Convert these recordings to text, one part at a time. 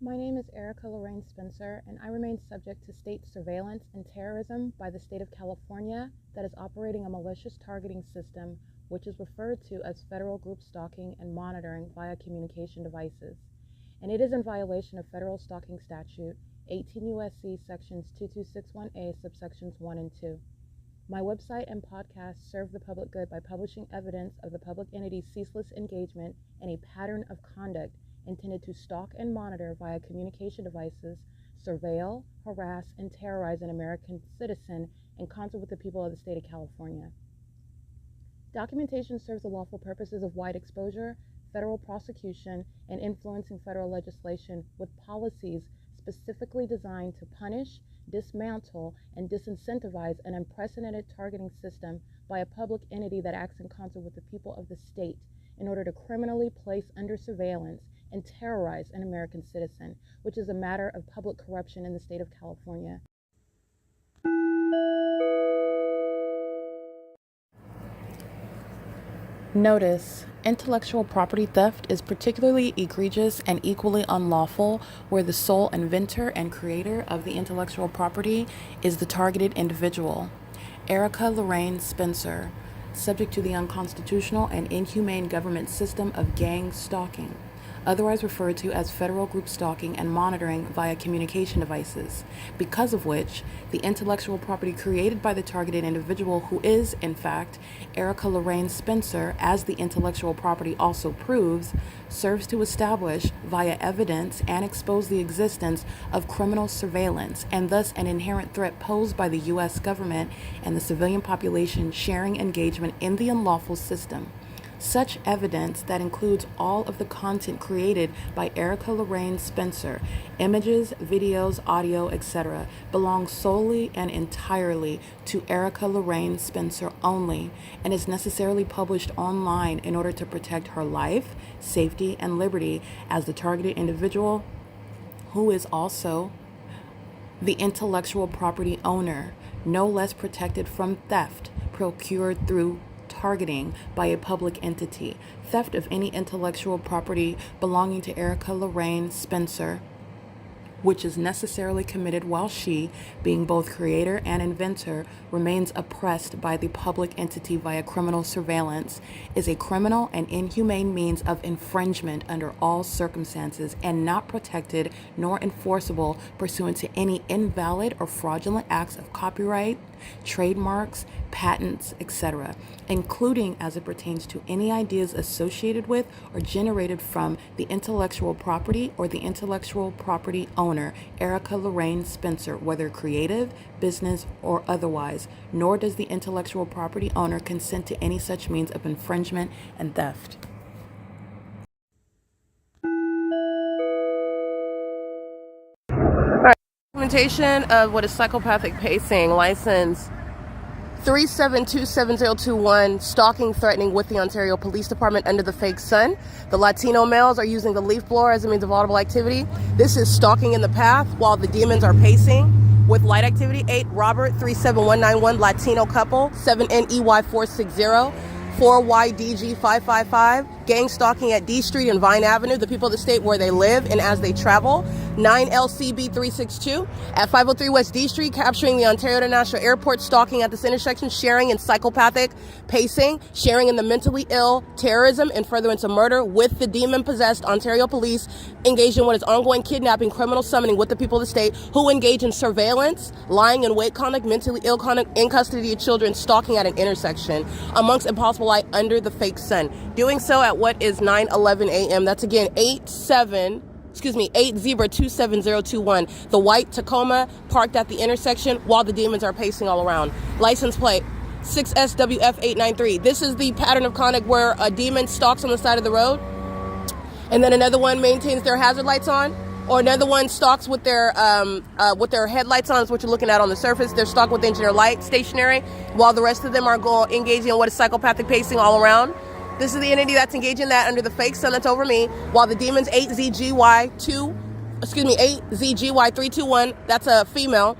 My name is Erica Lorraine Spencer, and I remain subject to state surveillance and terrorism by the state of California that is operating a malicious targeting system which is referred to as federal group stalking and monitoring via communication devices. And it is in violation of federal stalking statute 18 U.S.C. sections 2261A subsections 1 and 2. My website and podcast serve the public good by publishing evidence of the public entity's ceaseless engagement in a pattern of conduct intended to stalk and monitor via communication devices, surveil, harass, and terrorize an American citizen in concert with the people of the state of California. Documentation serves the lawful purposes of wide exposure, federal prosecution, and influencing federal legislation with policies specifically designed to punish, dismantle, and disincentivize an unprecedented targeting system by a public entity that acts in concert with the people of the state in order to criminally place under surveillance and terrorize an American citizen, which is a matter of public corruption in the state of California. Notice: intellectual property theft is particularly egregious and equally unlawful where the sole inventor and creator of the intellectual property is the targeted individual. Erica Lorraine Spencer, subject to the unconstitutional and inhumane government system of gang stalking, otherwise referred to as federal group stalking and monitoring via communication devices, because of which the intellectual property created by the targeted individual, who is, in fact, Erica Lorraine Spencer, as the intellectual property also proves, serves to establish via evidence and expose the existence of criminal surveillance and thus an inherent threat posed by the U.S. government and the civilian population sharing engagement in the unlawful system. Such evidence, that includes all of the content created by Erica Lorraine Spencer, images, videos, audio, etc., belongs solely and entirely to Erica Lorraine Spencer only and is necessarily published online in order to protect her life, safety, and liberty as the targeted individual, who is also the intellectual property owner, no less protected from theft procured through targeting by a public entity. Theft of any intellectual property belonging to Erica Lorraine Spencer, which is necessarily committed while she, being both creator and inventor, remains oppressed by the public entity via criminal surveillance, is a criminal and inhumane means of infringement under all circumstances and not protected nor enforceable pursuant to any invalid or fraudulent acts of copyright, trademarks, patents, etc., including as it pertains to any ideas associated with or generated from the intellectual property or the intellectual property owner, Erica Lorraine Spencer, whether creative, business, or otherwise, nor does the intellectual property owner consent to any such means of infringement and theft. Documentation of what is psychopathic pacing, license 3727021, stalking, threatening with the Ontario Police Department under the fake sun. The Latino males are using the leaf blower as a means of audible activity. This is stalking in the path while the demons are pacing with light activity. 8 Robert 37191, Latino couple. 7NEY460. 4YDG555, gang stalking at D Street and Vine Avenue, the people of the state where they live and as they travel. 9LCB362 at 503 West D Street, capturing the Ontario International Airport, stalking at this intersection, sharing in psychopathic pacing, sharing in the mentally ill, terrorism, and furtherance of murder with the demon-possessed Ontario police, engaged in what is ongoing kidnapping, criminal summoning with the people of the state, who engage in surveillance, lying in wait conduct, mentally ill conduct, in custody of children, stalking at an intersection, amongst impossible light under the fake sun. Doing so at what is 9:11 a.m. That's again 8027021. The white Tacoma parked at the intersection while the demons are pacing all around. License plate 6SWF893. This is the pattern of conduct where a demon stalks on the side of the road, and then another one maintains their hazard lights on, or another one stalks with their headlights on, is what you're looking at on the surface. They're stalked with engineer light, stationary, while the rest of them are engaging in what is psychopathic pacing all around. This is the entity that's engaging in that under the fake sun that's over me, while the demons 8ZGY321, that's a female,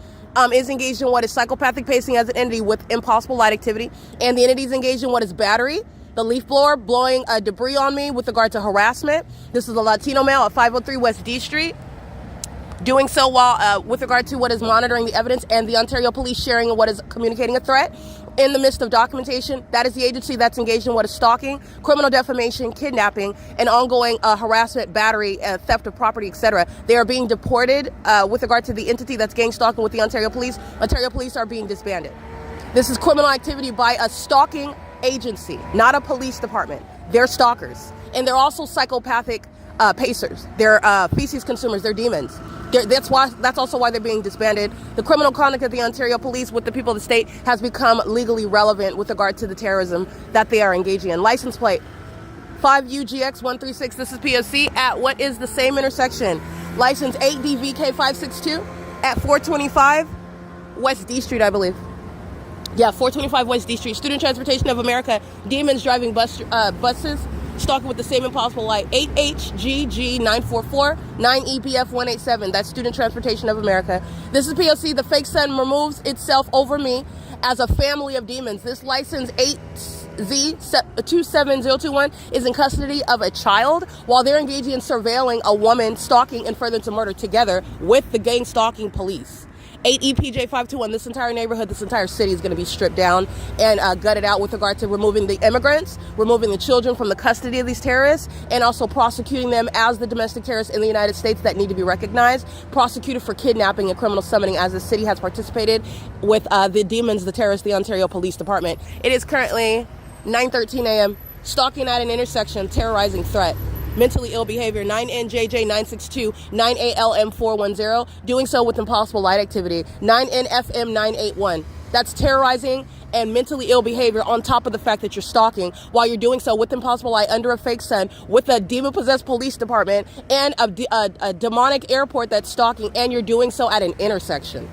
is engaged in what is psychopathic pacing as an entity with impossible light activity, and the entity is engaged in what is battery, the leaf blower blowing debris on me with regard to harassment. This is a Latino male at 503 West D Street. Doing so while with regard to what is monitoring the evidence and the Ontario Police sharing what is communicating a threat in the midst of documentation. That is the agency that's engaged in what is stalking, criminal defamation, kidnapping, and ongoing harassment, battery, theft of property, etc. They are being deported with regard to the entity that's gang stalking with the Ontario Police. Ontario Police are being disbanded. This is criminal activity by a stalking agency, not a police department. They're stalkers. And they're also psychopathic pacers. They're feces consumers. They're demons. That's also why they're being disbanded. The criminal conduct of the Ontario Police with the people of the state has become legally relevant with regard to the terrorism that they are engaging in. License plate 5UGX136. This is P.O.C. at what is the same intersection. License 8DVK562 at 425 West D Street, I believe. Yeah, 425 West D Street. Student Transportation of America. Demons driving buses. Stalking with the same impossible light. 8HGG944 9EPF187. That's Student Transportation of America. This is P.O.C. The fake sun removes itself over me as a family of demons. This license 8Z27021 is in custody of a child while they're engaging in surveilling a woman, stalking, and further to murder together with the gang stalking police. 8EPJ521, this entire neighborhood, this entire city is going to be stripped down and gutted out with regard to removing the immigrants, removing the children from the custody of these terrorists, and also prosecuting them as the domestic terrorists in the United States that need to be recognized, prosecuted for kidnapping and criminal summoning as the city has participated with the demons, the terrorists, the Ontario Police Department. It is currently 9:13 a.m., stalking at an intersection, terrorizing threat. Mentally ill behavior, 9NJJ962, 9ALM410, doing so with impossible light activity, 9NFM981. That's terrorizing and mentally ill behavior on top of the fact that you're stalking while you're doing so with impossible light under a fake sun with a demon-possessed police department and a demonic airport that's stalking, and you're doing so at an intersection.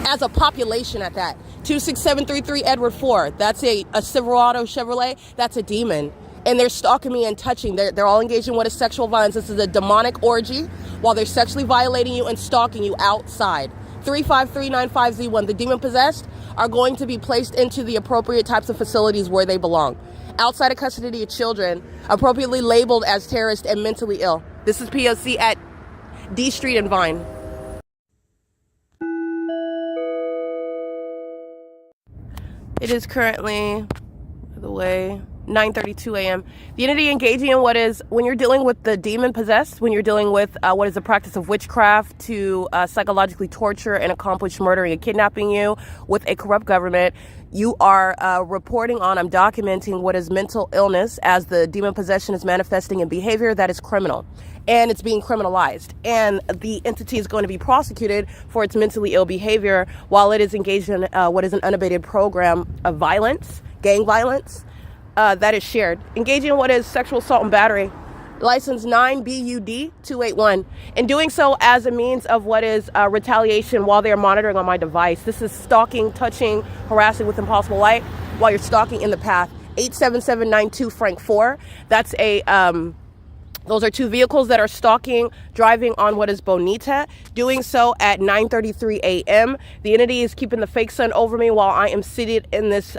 As a population at that. 26733 Edward 4, that's a Silverado Chevrolet, that's a demon. And they're stalking me and touching. They're all engaged in what is sexual violence. This is a demonic orgy while they're sexually violating you and stalking you outside. 35395Z1. The demon-possessed are going to be placed into the appropriate types of facilities where they belong. Outside of custody of children, appropriately labeled as terrorist and mentally ill. This is P.O.C. at D Street and Vine. It is currently, by the way, 9:32 a.m. The entity engaging in what is, when you're dealing with the demon possessed, when you're dealing with what is the practice of witchcraft to psychologically torture and accomplish murdering and kidnapping you with a corrupt government, you are reporting on, I'm documenting what is mental illness as the demon possession is manifesting in behavior that is criminal. And it's being criminalized. And the entity is going to be prosecuted for its mentally ill behavior while it is engaged in what is an unabated program of violence, gang violence, that is shared. Engaging in what is sexual assault and battery. License 9BUD281. And doing so as a means of what is retaliation while they are monitoring on my device. This is stalking, touching, harassing with impossible light while you're stalking in the path. 87792 Frank 4. That's a... Those are two vehicles that are stalking, driving on what is Bonita, doing so at 9:33 a.m. The entity is keeping the fake sun over me while I am seated in this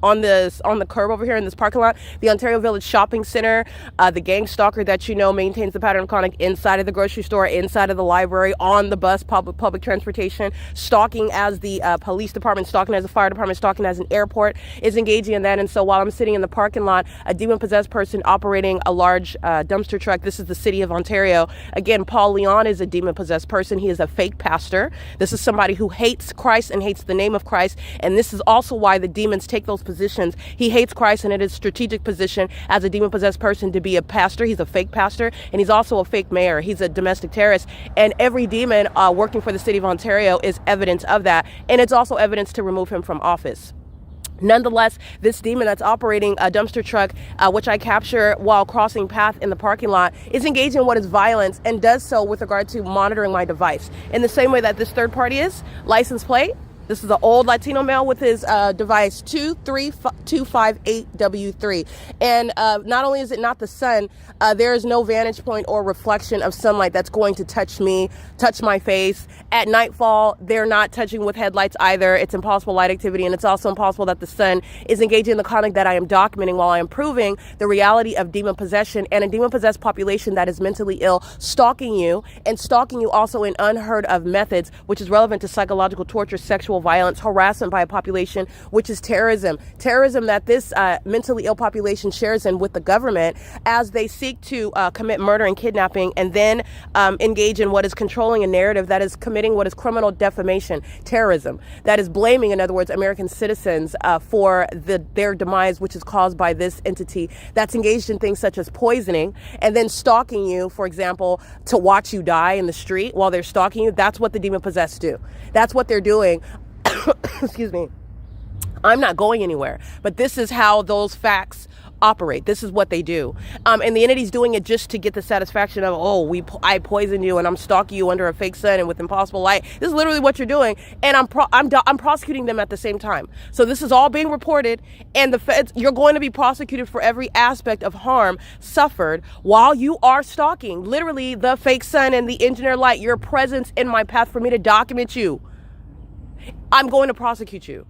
on the curb over here in this parking lot. The Ontario Village Shopping Center, the gang stalker that you know maintains the pattern of conduct inside of the grocery store, inside of the library, on the bus, public transportation, stalking as the police department, stalking as the fire department, stalking as an airport, is engaging in that. And so while I'm sitting in the parking lot, a demon-possessed person operating a large dumpster truck. This is the city of Ontario. Again, Paul Leon is a demon-possessed person. He is a fake pastor. This is somebody who hates Christ and hates the name of Christ. And this is also why the demons take those positions. He hates Christ, and it is a strategic position as a demon-possessed person to be a pastor. He's a fake pastor, and he's also a fake mayor. He's a domestic terrorist, and every demon working for the city of Ontario is evidence of that, and it's also evidence to remove him from office. Nonetheless, this demon that's operating a dumpster truck, which I capture while crossing path in the parking lot, is engaging in what is violence and does so with regard to monitoring my device. In the same way that this third party is, license plate This is an old Latino male with his device 23258W3. And not only is it not the sun, there is no vantage point or reflection of sunlight that's going to touch me, touch my face. At nightfall, they're not touching with headlights either. It's impossible light activity, and it's also impossible that the sun is engaging in the conduct that I am documenting while I am proving the reality of demon possession and a demon-possessed population that is mentally ill, stalking you, and stalking you also in unheard of methods, which is relevant to psychological torture, sexual violence, harassment by a population, which is terrorism. Terrorism that this mentally ill population shares in with the government as they seek to commit murder and kidnapping, and then engage in what is controlling a narrative that is committing what is criminal defamation, terrorism, that is blaming, in other words, American citizens for their demise, which is caused by this entity that's engaged in things such as poisoning, and then stalking you, for example, to watch you die in the street while they're stalking you. That's what the demon-possessed do. That's what they're doing. Excuse me. I'm not going anywhere, but this is how those facts operate. This is what they do. And the entity's doing it just to get the satisfaction of, oh, I poisoned you and I'm stalking you under a fake sun and with impossible light. This is literally what you're doing. And I'm prosecuting them at the same time. So this is all being reported, and the feds, you're going to be prosecuted for every aspect of harm suffered while you are stalking. Literally the fake sun and the engineer light, your presence in my path for me to document you. I'm going to prosecute you.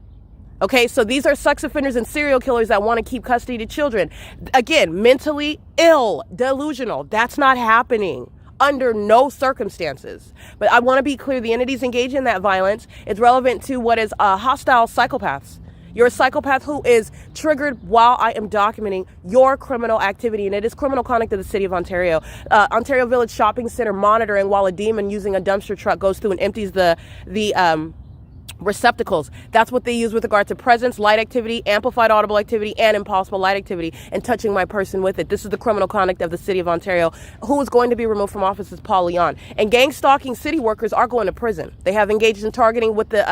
Okay, so these are sex offenders and serial killers that want to keep custody to children. Again, mentally ill, delusional. That's not happening under no circumstances. But I want to be clear, the entities engaged in that violence, it's relevant to what is hostile psychopaths. You're a psychopath who is triggered while I am documenting your criminal activity, and it is criminal conduct of the city of Ontario. Ontario Village Shopping Center monitoring while a demon using a dumpster truck goes through and empties the receptacles. That's what they use with regard to presence, light activity, amplified audible activity, and impossible light activity, and touching my person with it. This is the criminal conduct of the city of Ontario. Who is going to be removed from office is Paul Leon. And gang stalking city workers are going to prison. They have engaged in targeting with the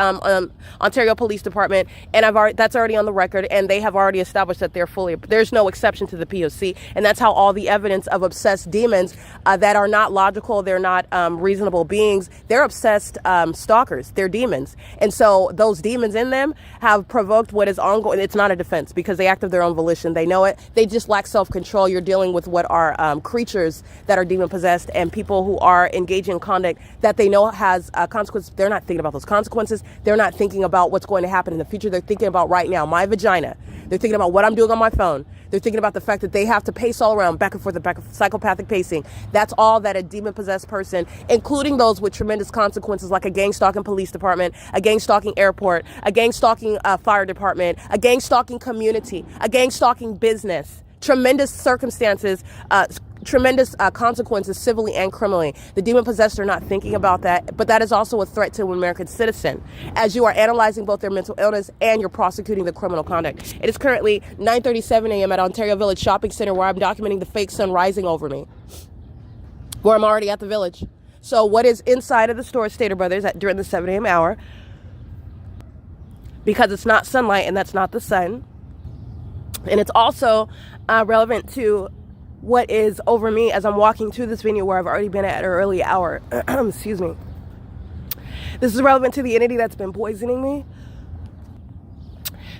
Ontario Police Department, and that's already on the record, and they have already established that there's no exception to the P.O.C, and that's how all the evidence of obsessed demons that are not logical, they're not reasonable beings, they're obsessed stalkers, they're demons. And so those demons in them have provoked what is ongoing. It's not a defense because they act of their own volition. They know it. They just lack self-control. You're dealing with what are creatures that are demon-possessed and people who are engaging in conduct that they know has consequences. They're not thinking about those consequences. They're not thinking about what's going to happen in the future. They're thinking about right now, my vagina. They're thinking about what I'm doing on my phone. They're thinking about the fact that they have to pace all around, back and forth, psychopathic pacing. That's all that a demon-possessed person, including those with tremendous consequences like a gang-stalking police department, a gang-stalking airport, a gang-stalking fire department, a gang-stalking community, a gang-stalking business, tremendous circumstances, tremendous consequences civilly and criminally. The demon-possessed are not thinking about that, but that is also a threat to an American citizen as you are analyzing both their mental illness and you're prosecuting the criminal conduct. It is currently 9:37 a.m. at Ontario Village Shopping Center where I'm documenting the fake sun rising over me, where I'm already at the village. So what is inside of the store, Stater Brothers, during the 7 a.m. hour, because it's not sunlight and that's not the sun, and it's also relevant to what is over me as I'm walking to this venue where I've already been at an early hour. Excuse me. This is relevant to the entity that's been poisoning me.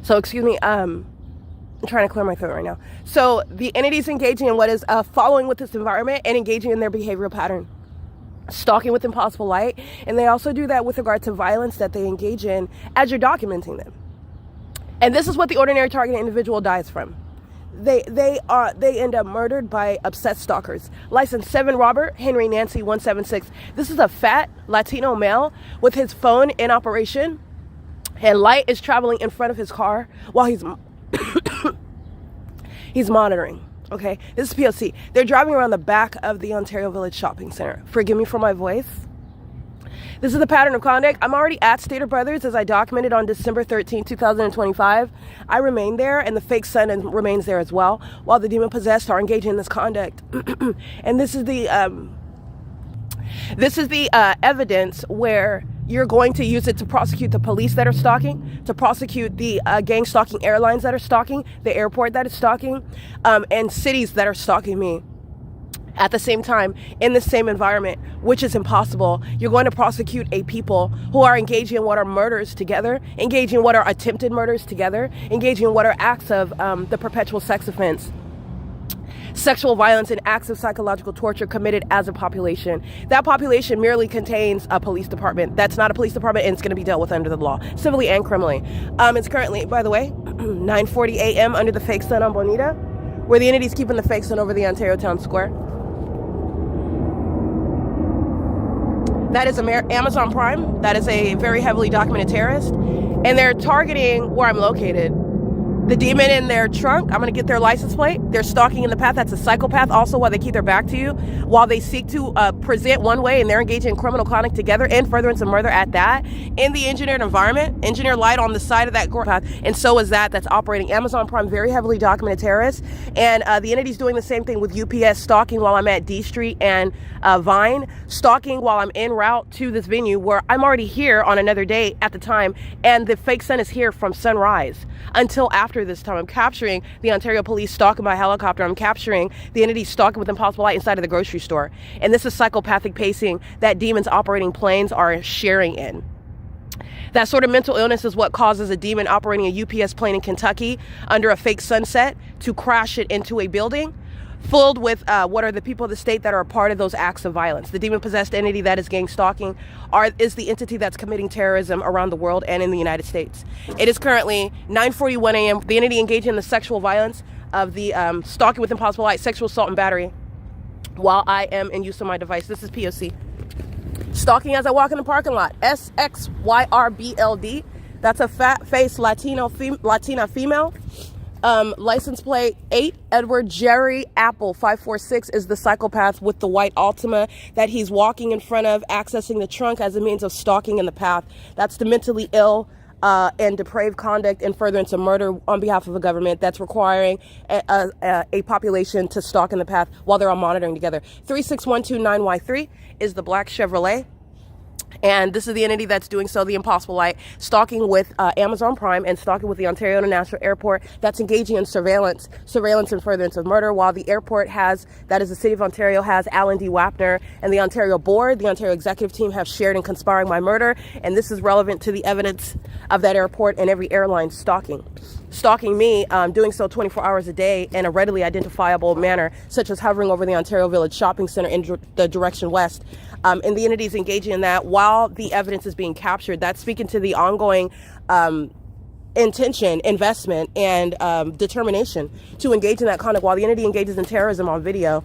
So, excuse me, I'm trying to clear my throat right now. So, the entity's engaging in what is following with this environment and engaging in their behavioral pattern. Stalking with impossible light. And they also do that with regard to violence that they engage in as you're documenting them. And this is what the ordinary targeted individual dies from. They end up murdered by obsessed stalkers. License 7 Robert Henry Nancy 176. This is a fat Latino male with his phone in operation, and light is traveling in front of his car while he's monitoring. Okay, this is P.O.C. They're driving around the back of the Ontario Village Shopping Center. Forgive me for my voice. This is the pattern of conduct. I'm already at Stater Brothers as I documented on December 13, 2025. I remain there, and the fake sun remains there as well, while the demon-possessed are engaging in this conduct. And this is the evidence where you're going to use it to prosecute the police that are stalking, to prosecute the gang stalking airlines that are stalking, the airport that is stalking, and cities that are stalking me. At the same time, in the same environment, which is impossible, you're going to prosecute a people who are engaging in what are murders together, engaging in what are attempted murders together, engaging in what are acts of the perpetual sex offense, sexual violence, and acts of psychological torture committed as a population. That population merely contains a police department. That's not a police department, and it's going to be dealt with under the law, civilly and criminally. It's currently, by the way, 9:40 a.m. under the fake sun on Bonita, where the entity's keeping the fake sun over the Ontario Town Square. That is Amazon Prime. That is a very heavily documented terrorist. And they're targeting where I'm located. The demon in their trunk, I'm going to get their license plate. They're stalking in the path. That's a psychopath. Also, while they keep their back to you, while they seek to present one way, and they're engaging in criminal conduct together and furtherance of murder at that, in the engineered environment, engineer light on the side of that path, and so is that's operating. Amazon Prime, very heavily documented terrorists, and the entity's doing the same thing with UPS, stalking while I'm at D Street and Vine, stalking while I'm en route to this venue where I'm already here on another day at the time, and the fake sun is here from sunrise until after this time. I'm capturing the Ontario police stalking by helicopter. I'm capturing the entity stalking with impossible light inside of the grocery store. And this is psychopathic pacing that demons operating planes are sharing in. That sort of mental illness is what causes a demon operating a UPS plane in Kentucky under a fake sunset to crash it into a building filled with what are the people of the state that are a part of those acts of violence. The demon-possessed entity that is gang stalking is the entity that's committing terrorism around the world and in the United States. It is currently 9:41 a.m. The entity engaging in the sexual violence of the stalking with impossible light, sexual assault and battery, while I am in use of my device. This is P.O.C. Stalking as I walk in the parking lot. SXYRBLD. That's a fat-faced Latina female. License plate 8, Edward Jerry Apple 546 is the psychopath with the white Altima that he's walking in front of, accessing the trunk as a means of stalking in the path. That's the mentally ill and depraved conduct and furtherance of murder on behalf of a government that's requiring a population to stalk in the path while they're all monitoring together. 36129Y3 is the black Chevrolet. And this is the entity that's doing so, the impossible light, stalking with Amazon Prime and stalking with the Ontario International Airport that's engaging in surveillance and furtherance of murder, while the airport that is the City of Ontario, has Alan D. Wapner and the Ontario Board, the Ontario Executive Team have shared in conspiring my murder, and this is relevant to the evidence of that airport and every airline stalking me, doing so 24 hours a day in a readily identifiable manner, such as hovering over the Ontario Village Shopping Center in the direction west. And the entities engaging in that while the evidence is being captured. That's speaking to the ongoing intention, investment, and determination to engage in that conduct while the entity engages in terrorism on video.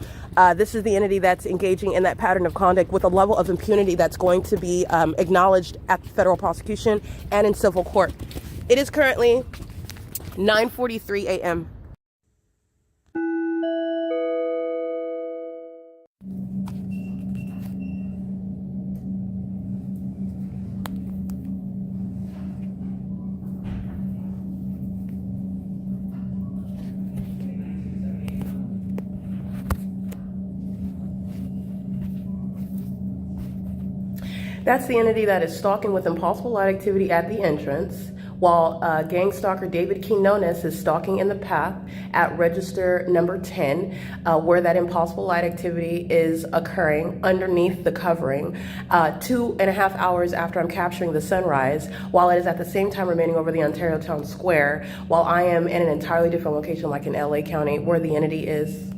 This is the entity that's engaging in that pattern of conduct with a level of impunity that's going to be acknowledged at the federal prosecution and in civil court. It is currently 9:43 a.m. That's the entity that is stalking with impossible light activity at the entrance, while gang stalker David Quinones is stalking in the path at register number 10, where that impossible light activity is occurring underneath the covering, 2.5 hours after I'm capturing the sunrise, while it is at the same time remaining over the Ontario Town Square, while I am in an entirely different location like in LA County, where the entity is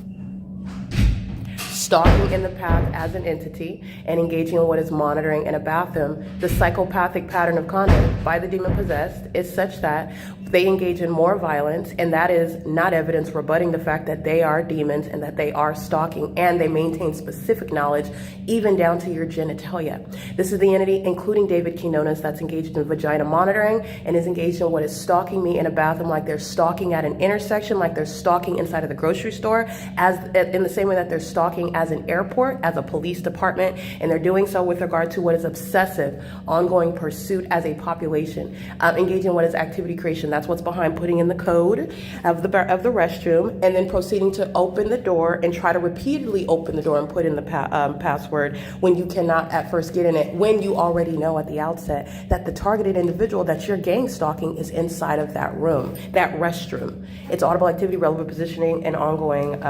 stalking in the path as an entity and engaging in what is monitoring in a bathroom. The psychopathic pattern of conduct by the demon possessed is such that they engage in more violence, and that is not evidence rebutting the fact that they are demons and that they are stalking, and they maintain specific knowledge even down to your genitalia. This is the entity, including David Quinones, that's engaged in vagina monitoring and is engaged in what is stalking me in a bathroom, like they're stalking at an intersection, like they're stalking inside of the grocery store, as in the same way that they're stalking as an airport, as a police department, and they're doing so with regard to what is obsessive, ongoing pursuit as a population, engaging in what is activity creation. That's what's behind putting in the code of the restroom and then proceeding to open the door and try to repeatedly open the door and put in the password when you cannot at first get in it, when you already know at the outset that the targeted individual that you're gang stalking is inside of that room, that restroom. It's audible activity, relevant positioning, and ongoing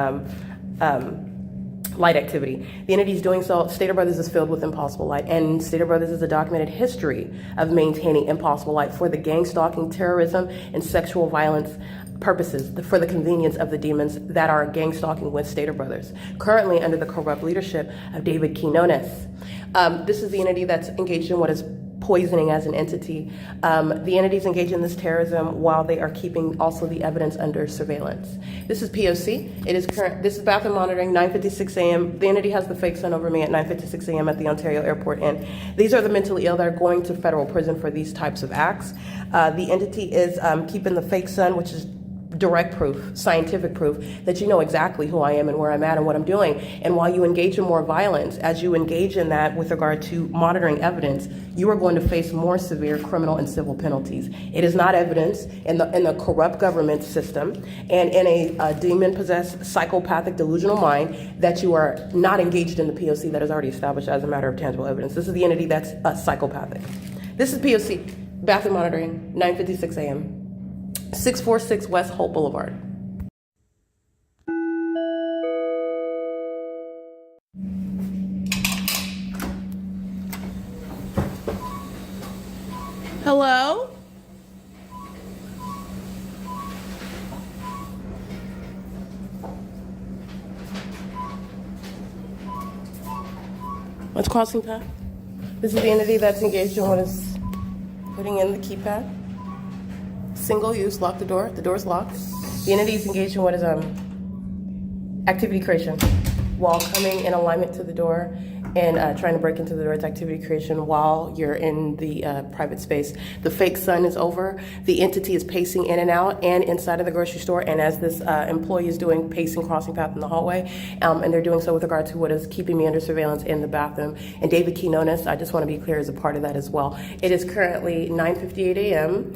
light activity. The entity is doing so. Stater Brothers is filled with impossible light, and Stater Brothers is a documented history of maintaining impossible light for the gang stalking, terrorism, and sexual violence purposes for the convenience of the demons that are gang stalking with Stater Brothers. Currently under the corrupt leadership of David Quinones. This is the entity that's engaged in what is poisoning as an entity. The entities engage in this terrorism while they are keeping also the evidence under surveillance. This is P.O.C. This is bathroom monitoring, 9:56 a.m. The entity has the fake sun over me at 9:56 a.m. at the Ontario airport, and these are the mentally ill that are going to federal prison for these types of acts. The entity is keeping the fake sun, which is direct proof, scientific proof that you know exactly who I am and where I'm at and what I'm doing. And while you engage in more violence, as you engage in that with regard to monitoring evidence, you are going to face more severe criminal and civil penalties. It is not evidence in the corrupt government system and in a demon-possessed, psychopathic, delusional mind that you are not engaged in the P.O.C. that is already established as a matter of tangible evidence. This is the entity that's psychopathic. This is P.O.C. Bathroom monitoring, 9:56 a.m. 646 West Holt Boulevard. Hello? What's crossing path? This is the entity that's engaged in what is putting in the keypad. Single use, lock the door. The door's locked. The entity is engaged in what is activity creation while coming in alignment to the door and trying to break into the door. It's activity creation while you're in the private space. The fake sun is over. The entity is pacing in and out and inside of the grocery store, and as this employee is doing, pacing, crossing path in the hallway, and they're doing so with regard to what is keeping me under surveillance in the bathroom. And David Quinones, I just want to be clear, is a part of that as well. It is currently 9:58 a.m.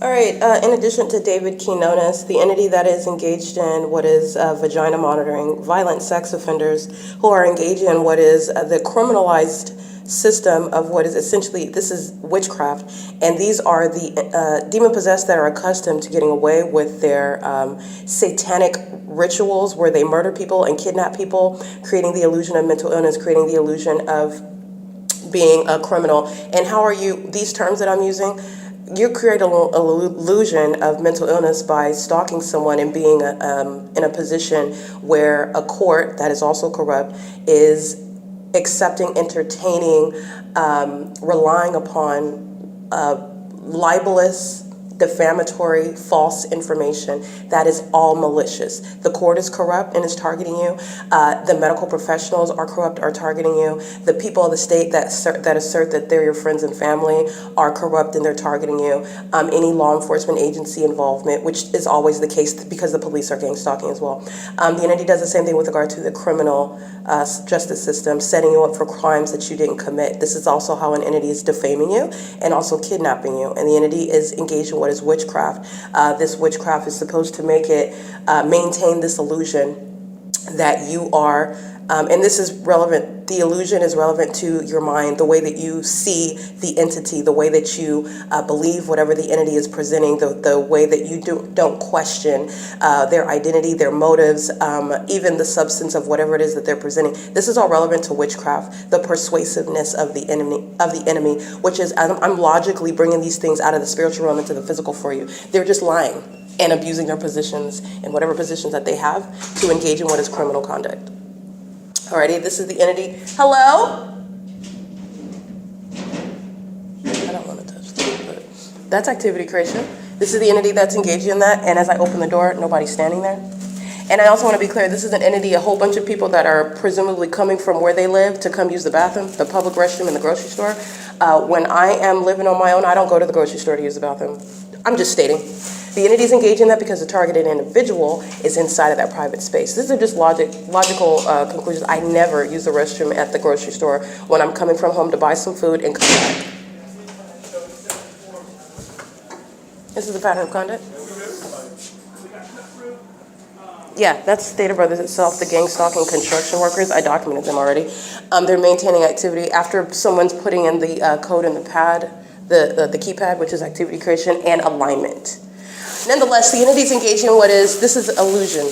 All right, in addition to David Quinones, the entity that is engaged in what is vagina monitoring, violent sex offenders who are engaged in what is the criminalized system of what is essentially, this is witchcraft, and these are the demon-possessed that are accustomed to getting away with their satanic rituals where they murder people and kidnap people, creating the illusion of mental illness, creating the illusion of being a criminal. And how are you, these terms that I'm using, you create an illusion of mental illness by stalking someone and being in a position where a court that is also corrupt is accepting, entertaining, relying upon libelous, defamatory, false information that is all malicious. The court is corrupt and is targeting you. The medical professionals are corrupt, are targeting you. The people of the state that assert that they're your friends and family are corrupt and they're targeting you. Any law enforcement agency involvement, which is always the case because the police are gang stalking as well. The entity does the same thing with regard to the criminal justice system, setting you up for crimes that you didn't commit. This is also how an entity is defaming you and also kidnapping you. And the entity is engaged in what is witchcraft. This witchcraft is supposed to make it maintain this illusion that you are, and this is relevant, the illusion is relevant to your mind, the way that you see the entity, the way that you believe whatever the entity is presenting, the way that you don't question their identity, their motives, even the substance of whatever it is that they're presenting. This is all relevant to witchcraft, the persuasiveness of the enemy, which is, I'm logically bringing these things out of the spiritual realm into the physical for you. They're just lying and abusing their positions and whatever positions that they have to engage in what is criminal conduct. Alrighty, this is the entity. Hello? I don't want to touch that, but that's activity creation. This is the entity that's engaged in that, and as I open the door, nobody's standing there. And I also want to be clear, this is an entity, a whole bunch of people that are presumably coming from where they live to come use the bathroom, the public restroom in the grocery store. When I am living on my own, I don't go to the grocery store to use the bathroom. I'm just stating. The entity is engaged in that because the targeted individual is inside of that private space. These are just logical conclusions. I never use the restroom at the grocery store when I'm coming from home to buy some food and come back. This is the pattern of conduct. Yeah, that's Stater Brothers itself, the gang stalking construction workers. I documented them already. They're maintaining activity after someone's putting in the code in the pad, the keypad, which is activity creation and alignment. Nonetheless, the entities engaging in this is illusion.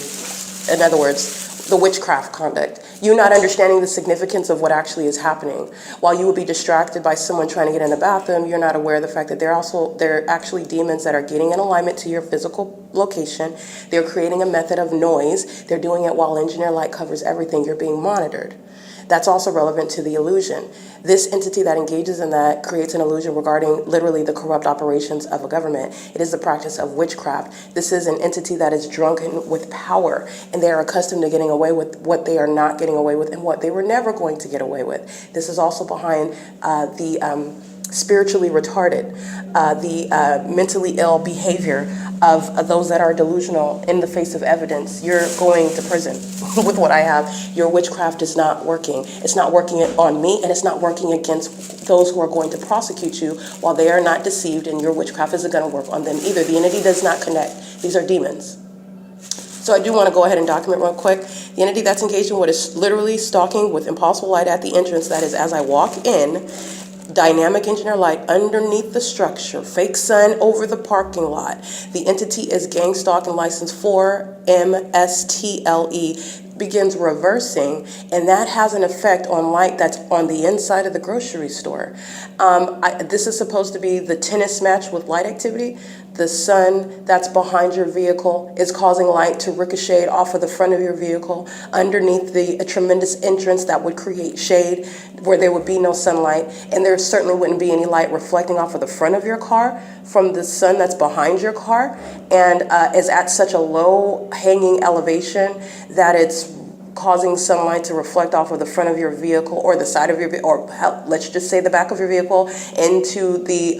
In other words, the witchcraft conduct. You not understanding the significance of what actually is happening. While you would be distracted by someone trying to get in the bathroom, you're not aware of the fact that they're actually demons that are getting in alignment to your physical location. They're creating a method of noise. They're doing it while engineer light covers everything. You're being monitored. That's also relevant to the illusion. This entity that engages in that creates an illusion regarding literally the corrupt operations of a government. It is the practice of witchcraft. This is an entity that is drunken with power, and they are accustomed to getting away with what they are not getting away with and what they were never going to get away with. This is also behind the spiritually retarded, the mentally ill behavior of those that are delusional in the face of evidence. You're going to prison with what I have. Your witchcraft is not working. It's not working on me, and it's not working against those who are going to prosecute you while they are not deceived, and your witchcraft isn't going to work on them either. The entity does not connect. These are demons. So I do want to go ahead and document real quick. The entity that's engaged in what is literally stalking with impossible light at the entrance, that is as I walk in, dynamic engineer light underneath the structure, fake sun over the parking lot. The entity is gang stalking license 4 MSTLE, begins reversing, and that has an effect on light that's on the inside of the grocery store. This is supposed to be the tennis match with light activity. The sun that's behind your vehicle is causing light to ricochet off of the front of your vehicle underneath a tremendous entrance that would create shade where there would be no sunlight, and there certainly wouldn't be any light reflecting off of the front of your car from the sun that's behind your car, and is at such a low hanging elevation that it's causing sunlight to reflect off of the front of your vehicle or the side of your vehicle, or let's just say the back of your vehicle, into the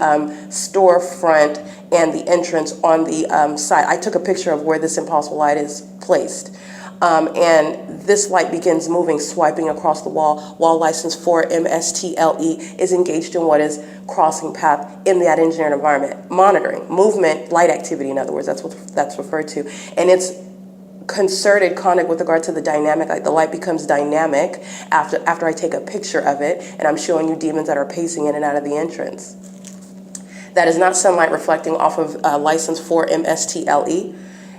storefront and the entrance on the side. I took a picture of where this impossible light is placed. And this light begins moving, swiping across the wall, while license 4 MSTLE is engaged in what is crossing path in that engineered environment. Monitoring, movement, light activity, in other words, that's what that's referred to. And it's concerted conduct with regard to the dynamic. Like the light becomes dynamic after I take a picture of it, and I'm showing you demons that are pacing in and out of the entrance. That is not sunlight reflecting off of license 4 MSTLE.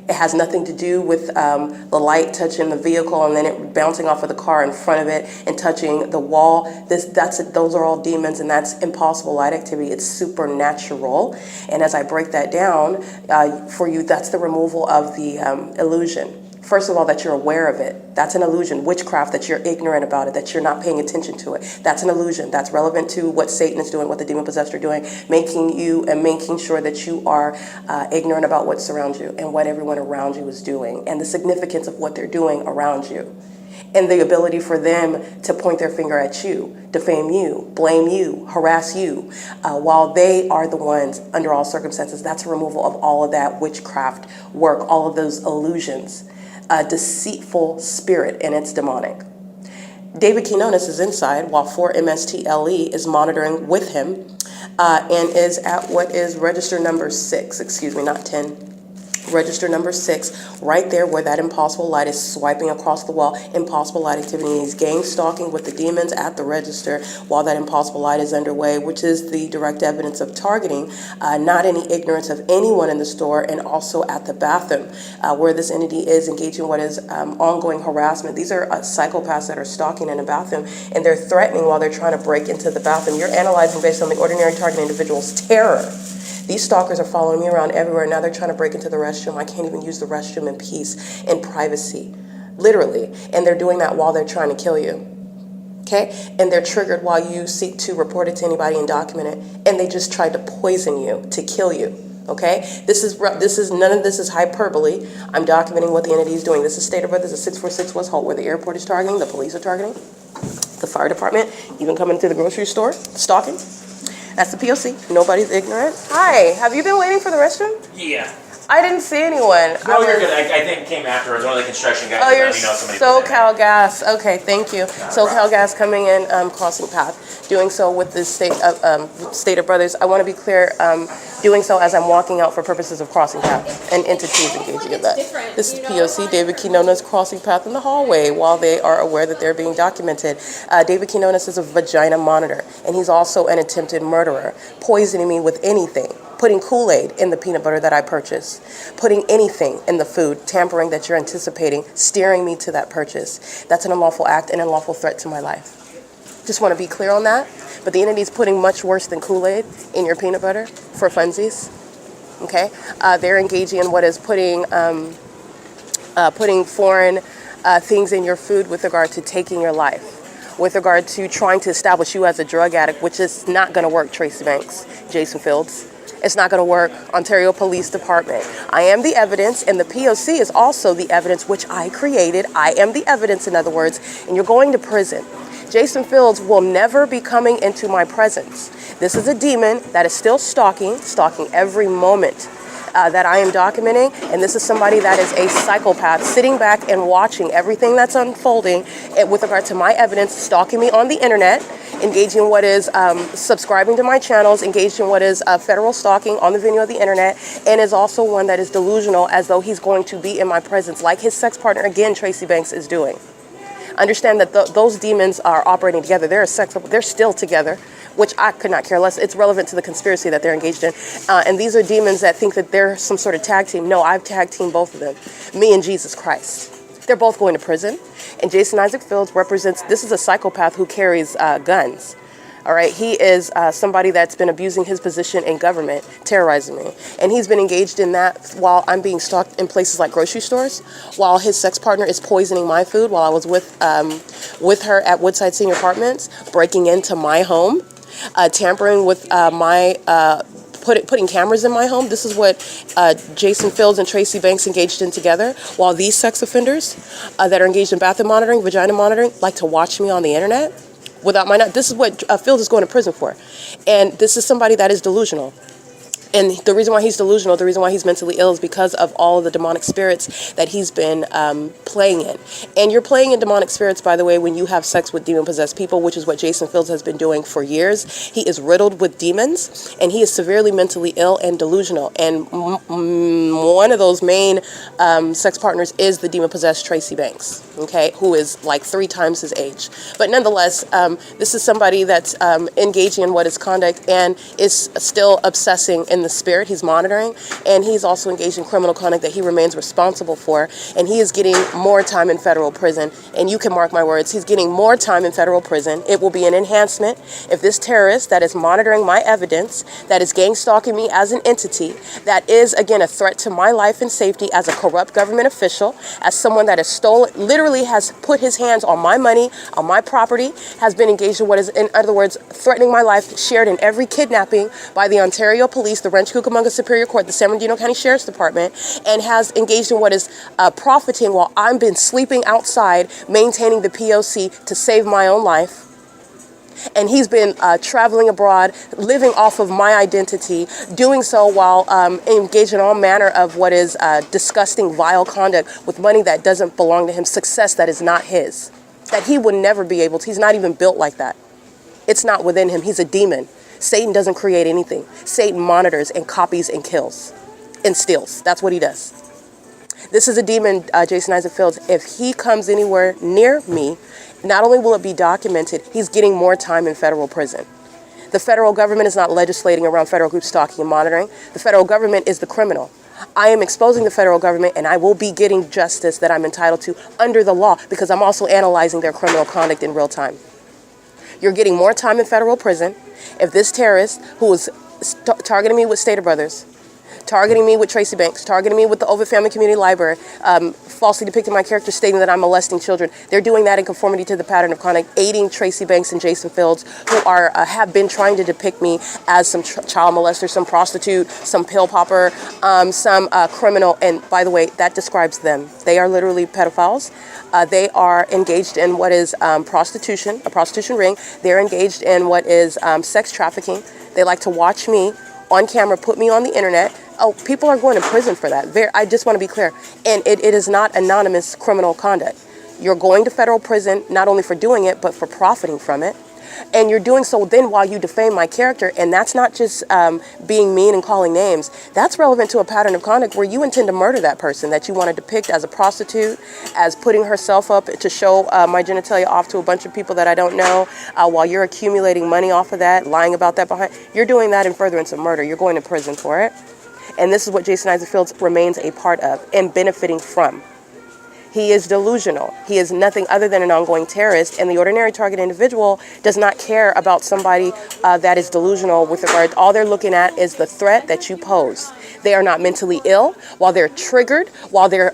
It has nothing to do with the light touching the vehicle and then it bouncing off of the car in front of it and touching the wall. Those are all demons, and that's impossible light activity. It's supernatural. And as I break that down for you, that's the removal of the illusion. First of all, that you're aware of it. That's an illusion. Witchcraft, that you're ignorant about it, that you're not paying attention to it. That's an illusion. That's relevant to what Satan is doing, what the demon-possessed are doing, making sure that you are ignorant about what surrounds you and what everyone around you is doing and the significance of what they're doing around you. And the ability for them to point their finger at you, defame you, blame you, harass you, while they are the ones under all circumstances. That's a removal of all of that witchcraft work, all of those illusions. A deceitful spirit, and it's demonic. David Quinones is inside while 4 MSTLE is monitoring with him and is at what is register number 6, excuse me, not 10. Register number 6, right there where that impossible light is swiping across the wall. Impossible light activity. And he's gang stalking with the demons at the register while that impossible light is underway, which is the direct evidence of targeting, not any ignorance of anyone in the store, and also at the bathroom where this entity is engaging in what is ongoing harassment. These are psychopaths that are stalking in a bathroom, and they're threatening while they're trying to break into the bathroom. You're analyzing based on the ordinary target individual's terror. These stalkers are following me around everywhere. Now they're trying to break into the restroom. I can't even use the restroom in peace, in privacy, literally. And they're doing that while they're trying to kill you, okay? And they're triggered while you seek to report it to anybody and document it. And they just tried to poison you, to kill you, okay? None of this is hyperbole. I'm documenting what the entity is doing. This is State of Birth. This is 646 West Holt, where the airport is targeting, the police are targeting, the fire department, even coming to the grocery store, stalking. That's the P.O.C. Nobody's ignorant. Hi, have you been waiting for the restroom? Yeah. I didn't see anyone. No, you're good. I think it came afterwards. One of the construction guys. Oh, you're somebody SoCal Gas. Okay, thank you. SoCal Gas coming in, crossing path. Doing so with the State of Brothers. I want to be clear, doing so as I'm walking out for purposes of crossing path and entities engaging in that. This is P.O.C. David Quinones crossing path in the hallway while they are aware that they're being documented. David Quinones is a vagina monitor, and he's also an attempted murderer, poisoning me with anything. putting Kool-Aid in the peanut butter that I purchase, putting anything in the food, tampering that you're anticipating, steering me to that purchase. That's an unlawful act and an unlawful threat to my life. Just want to be clear on that. But the entity's putting much worse than Kool-Aid in your peanut butter for funsies. Okay? They're engaging in what is putting foreign things in your food with regard to taking your life, with regard to trying to establish you as a drug addict, which is not going to work, Tracy Banks, Jason Fields. It's not going to work, Ontario Police Department. I am the evidence, and the P.O.C. is also the evidence, which I created. I am the evidence, in other words, and you're going to prison. Jason Fields will never be coming into my presence. This is a demon that is still stalking every moment that I am documenting, and this is somebody that is a psychopath sitting back and watching everything that's unfolding with regard to my evidence, stalking me on the internet, engaging in what is subscribing to my channels, engaged in what is federal stalking on the venue of the internet, and is also one that is delusional as though he's going to be in my presence, like his sex partner, again, Tracy Banks, is doing. Understand that those demons are operating together. They're still together, which I could not care less. It's relevant to the conspiracy that they're engaged in. And these are demons that think that they're some sort of tag team. No, I've tag teamed both of them, me and Jesus Christ. They're both going to prison. And Jason Isaac Fields represents, this is a psychopath who carries guns. All right, he is somebody that's been abusing his position in government, terrorizing me. And he's been engaged in that while I'm being stalked in places like grocery stores, while his sex partner is poisoning my food while I was with her at Woodside Senior Apartments, breaking into my home, tampering with putting cameras in my home. This is what Jason Fields and Tracy Banks engaged in together, while these sex offenders that are engaged in bathroom monitoring, vagina monitoring, like to watch me on the internet. Without my, this is what Fields is going to prison for. And this is somebody that is delusional. And the reason why he's delusional, the reason why he's mentally ill is because of all of the demonic spirits that he's been playing in. And you're playing in demonic spirits, by the way, when you have sex with demon-possessed people, which is what Jason Fields has been doing for years. He is riddled with demons, and he is severely mentally ill and delusional. And one of those main sex partners is the demon-possessed Tracy Banks, okay, who is like 3 times his age. But nonetheless, this is somebody that's engaging in what is conduct and is still obsessing in the spirit. He's monitoring, and he's also engaged in criminal conduct that he remains responsible for, and he is getting more time in federal prison. And you can mark my words, he's getting more time in federal prison. It will be an enhancement if this terrorist that is monitoring my evidence, that is gang stalking me as an entity, that is again a threat to my life and safety as a corrupt government official, as someone that has stolen, literally has put his hands on my money, on my property, has been engaged in what is, in other words, threatening my life, shared in every kidnapping by the Ontario Police, the Rancho Cucamonga Superior Court, the San Bernardino County Sheriff's Department, and has engaged in what is profiting while I've been sleeping outside, maintaining the P.O.C. to save my own life. And he's been traveling abroad, living off of my identity, doing so while engaged in all manner of what is disgusting, vile conduct with money that doesn't belong to him, success that is not his, that he would never be able to. He's not even built like that. It's not within him. He's a demon. Satan doesn't create anything. Satan monitors and copies and kills and steals. That's what he does. This is a demon, Jason Isaac Fields. If he comes anywhere near me, not only will it be documented, he's getting more time in federal prison. The federal government is not legislating around federal group stalking and monitoring. The federal government is the criminal. I am exposing the federal government, and I will be getting justice that I'm entitled to under the law, because I'm also analyzing their criminal conduct in real time. You're getting more time in federal prison if this terrorist who is targeting me with Stater Brothers, targeting me with Tracy Banks, targeting me with the OVITT Family Community Library, falsely depicting my character, stating that I'm molesting children. They're doing that in conformity to the pattern of conduct, aiding Tracy Banks and Jason Fields, who are have been trying to depict me as some child molester, some prostitute, some pill popper, some criminal. And by the way, that describes them. They are literally pedophiles. They are engaged in what is prostitution, a prostitution ring. They're engaged in what is sex trafficking. They like to watch me on camera, put me on the internet. Oh, people are going to prison for that. I just want to be clear. And it is not anonymous criminal conduct. You're going to federal prison, not only for doing it, but for profiting from it. And you're doing so then while you defame my character. And that's not just being mean and calling names. That's relevant to a pattern of conduct where you intend to murder that person that you want to depict as a prostitute, as putting herself up to show my genitalia off to a bunch of people that I don't know, while you're accumulating money off of that, lying about that behind. You're doing that in furtherance of murder. You're going to prison for it. And this is what Jason Isaac Fields remains a part of and benefiting from. He is delusional. He is nothing other than an ongoing terrorist, and the ordinary target individual does not care about somebody that is delusional with regard. All they're looking at is the threat that you pose. They are not mentally ill while they're triggered, while they're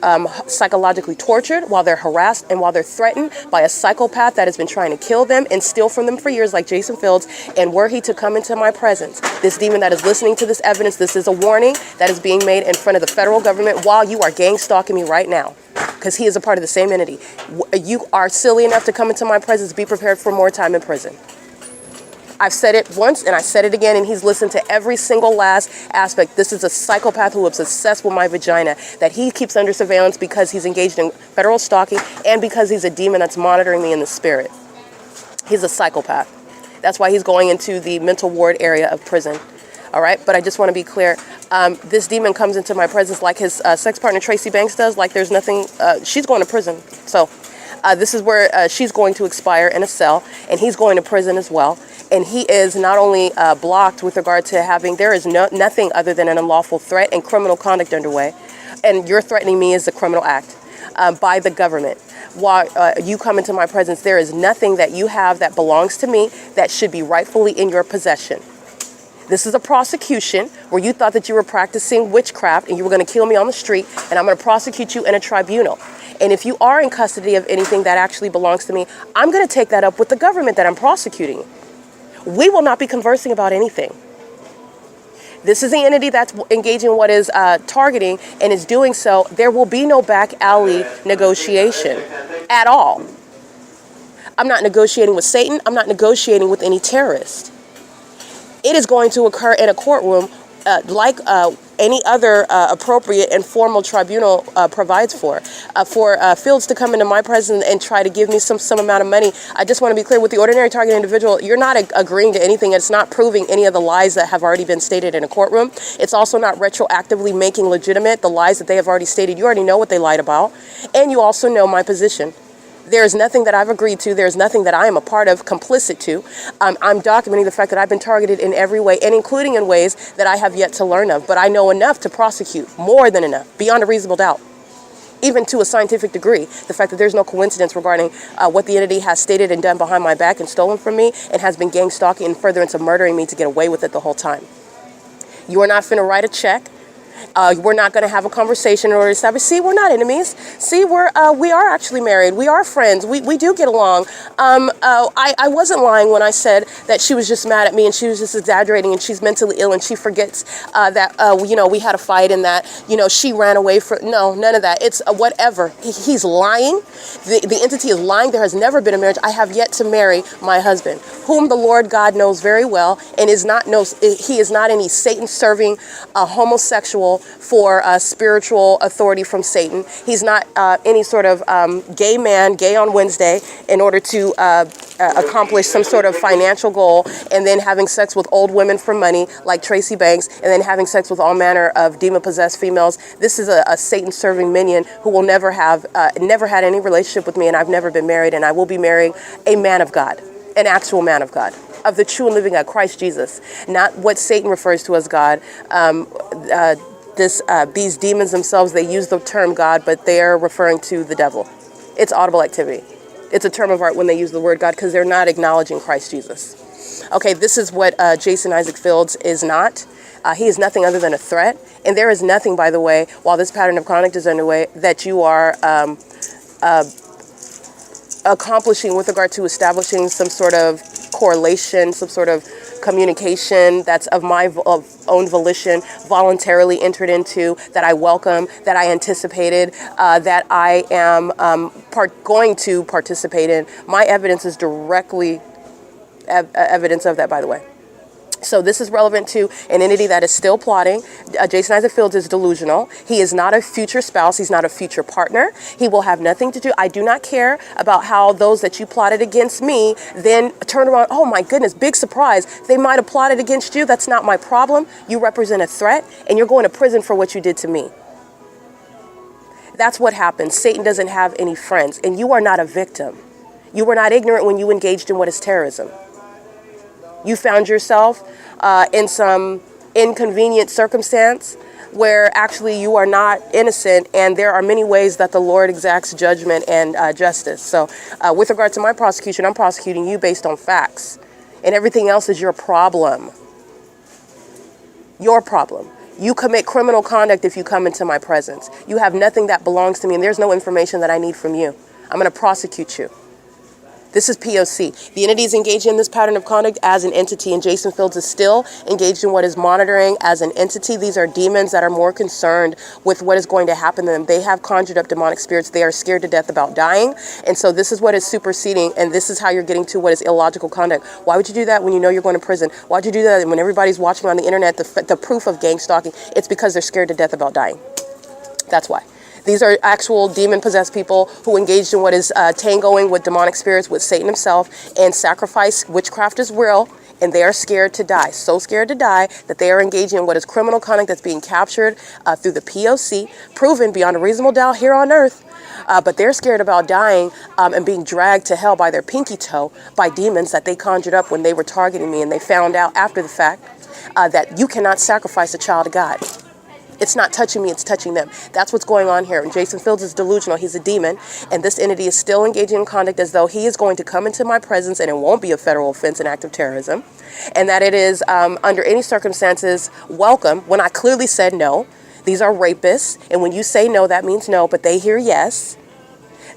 psychologically tortured, while they're harassed, and while they're threatened by a psychopath that has been trying to kill them and steal from them for years, like Jason Fields. And were he to come into my presence, this demon that is listening to this evidence, this is a warning that is being made in front of the federal government while you are gang stalking me right now. Because he is a part of the same entity. You are silly enough to come into my presence. Be prepared for more time in prison. I've said it once and I said it again, and he's listened to every single last aspect. This is a psychopath who is obsessed with my vagina that he keeps under surveillance because he's engaged in federal stalking and because he's a demon that's monitoring me in the spirit. He's a psychopath. That's why he's going into the mental ward area of prison. All right, but I just want to be clear. This demon comes into my presence like his sex partner Tracy Banks does, like there's nothing. She's going to prison. So this is where she's going to expire in a cell, and he's going to prison as well. And he is not only blocked with regard to having, there is nothing other than an unlawful threat and criminal conduct underway. And you're threatening me as a criminal act by the government. While you come into my presence, there is nothing that you have that belongs to me that should be rightfully in your possession. This is a prosecution where you thought that you were practicing witchcraft and you were going to kill me on the street, and I'm going to prosecute you in a tribunal. And if you are in custody of anything that actually belongs to me, I'm going to take that up with the government that I'm prosecuting. We will not be conversing about anything. This is the entity that's engaging in what is targeting and is doing so. There will be no back alley negotiation at all. I'm not negotiating with Satan. I'm not negotiating with any terrorist. It is going to occur in a courtroom like any other appropriate and formal tribunal provides for. For Fields to come into my presence and try to give me some amount of money, I just want to be clear with the ordinary target individual, you're not agreeing to anything. It's not proving any of the lies that have already been stated in a courtroom. It's also not retroactively making legitimate the lies that they have already stated. You already know what they lied about. And you also know my position. There is nothing that I've agreed to. There's nothing that I am a part of, complicit to. I'm documenting the fact that I've been targeted in every way, and including in ways that I have yet to learn of. But I know enough to prosecute, more than enough, beyond a reasonable doubt. Even to a scientific degree, the fact that there's no coincidence regarding what the entity has stated and done behind my back and stolen from me and has been gang stalking and furtherance of murdering me to get away with it the whole time. You are not finna write a check. We're not going to have a conversation in order to establish, see, we're not enemies. See, we are actually married. We are friends. We do get along. I wasn't lying when I said that she was just mad at me and she was just exaggerating and she's mentally ill and she forgets that, we had a fight and that, she ran away from, no, none of that. It's whatever. He's lying. The entity is lying. There has never been a marriage. I have yet to marry my husband, whom the Lord God knows very well and he is not any Satan-serving homosexual for spiritual authority from Satan. He's not any sort of gay man, gay on Wednesday, in order to accomplish some sort of financial goal, and then having sex with old women for money, like Tracy Banks, and then having sex with all manner of demon-possessed females. This is a Satan-serving minion who will never had any relationship with me, and I've never been married, and I will be marrying a man of God, an actual man of God, of the true and living God, Christ Jesus, not what Satan refers to as God. These demons themselves, they use the term God, but they are referring to the devil. It's audible activity. It's a term of art when they use the word God because they're not acknowledging Christ Jesus. Okay, this is what Jason Isaac Fields is not. He is nothing other than a threat. And there is nothing, by the way, while this pattern of conduct is underway, that you are accomplishing with regard to establishing some sort of correlation, some sort of communication that's of my own volition, voluntarily entered into, that I welcome, that I anticipated, that I am going to participate in. My evidence is directly evidence of that, by the way. So this is relevant to an entity that is still plotting. Jason Isaac Fields is delusional. He is not a future spouse. He's not a future partner. He will have nothing to do. I do not care about how those that you plotted against me then turn around. Oh my goodness, big surprise. They might have plotted against you. That's not my problem. You represent a threat and you're going to prison for what you did to me. That's what happens. Satan doesn't have any friends, and you are not a victim. You were not ignorant when you engaged in what is terrorism. You found yourself in some inconvenient circumstance where actually you are not innocent, and there are many ways that the Lord exacts judgment and justice. So with regard to my prosecution, I'm prosecuting you based on facts, and everything else is your problem. Your problem. You commit criminal conduct if you come into my presence. You have nothing that belongs to me, and there's no information that I need from you. I'm going to prosecute you. This is P.O.C. The entity is engaged in this pattern of conduct as an entity, and Jason Fields is still engaged in what is monitoring as an entity. These are demons that are more concerned with what is going to happen to them. They have conjured up demonic spirits. They are scared to death about dying. And so this is what is superseding, and this is how you're getting to what is illogical conduct. Why would you do that when you know you're going to prison? Why would you do that when everybody's watching on the internet the proof of gang stalking? It's because they're scared to death about dying. That's why. These are actual demon-possessed people who engaged in what is tangoing with demonic spirits, with Satan himself, and sacrifice. Witchcraft is real, and they are scared to die. So scared to die that they are engaging in what is criminal conduct that's being captured through the P.O.C., proven beyond a reasonable doubt here on earth. But they're scared about dying and being dragged to hell by their pinky toe by demons that they conjured up when they were targeting me. And they found out after the fact that you cannot sacrifice a child of God. It's not touching me, it's touching them. That's what's going on here. And Jason Fields is delusional. He's a demon. And this entity is still engaging in conduct as though he is going to come into my presence and it won't be a federal offense, an act of terrorism. And that it is, under any circumstances, welcome when I clearly said no. These are rapists. And when you say no, that means no, but they hear yes.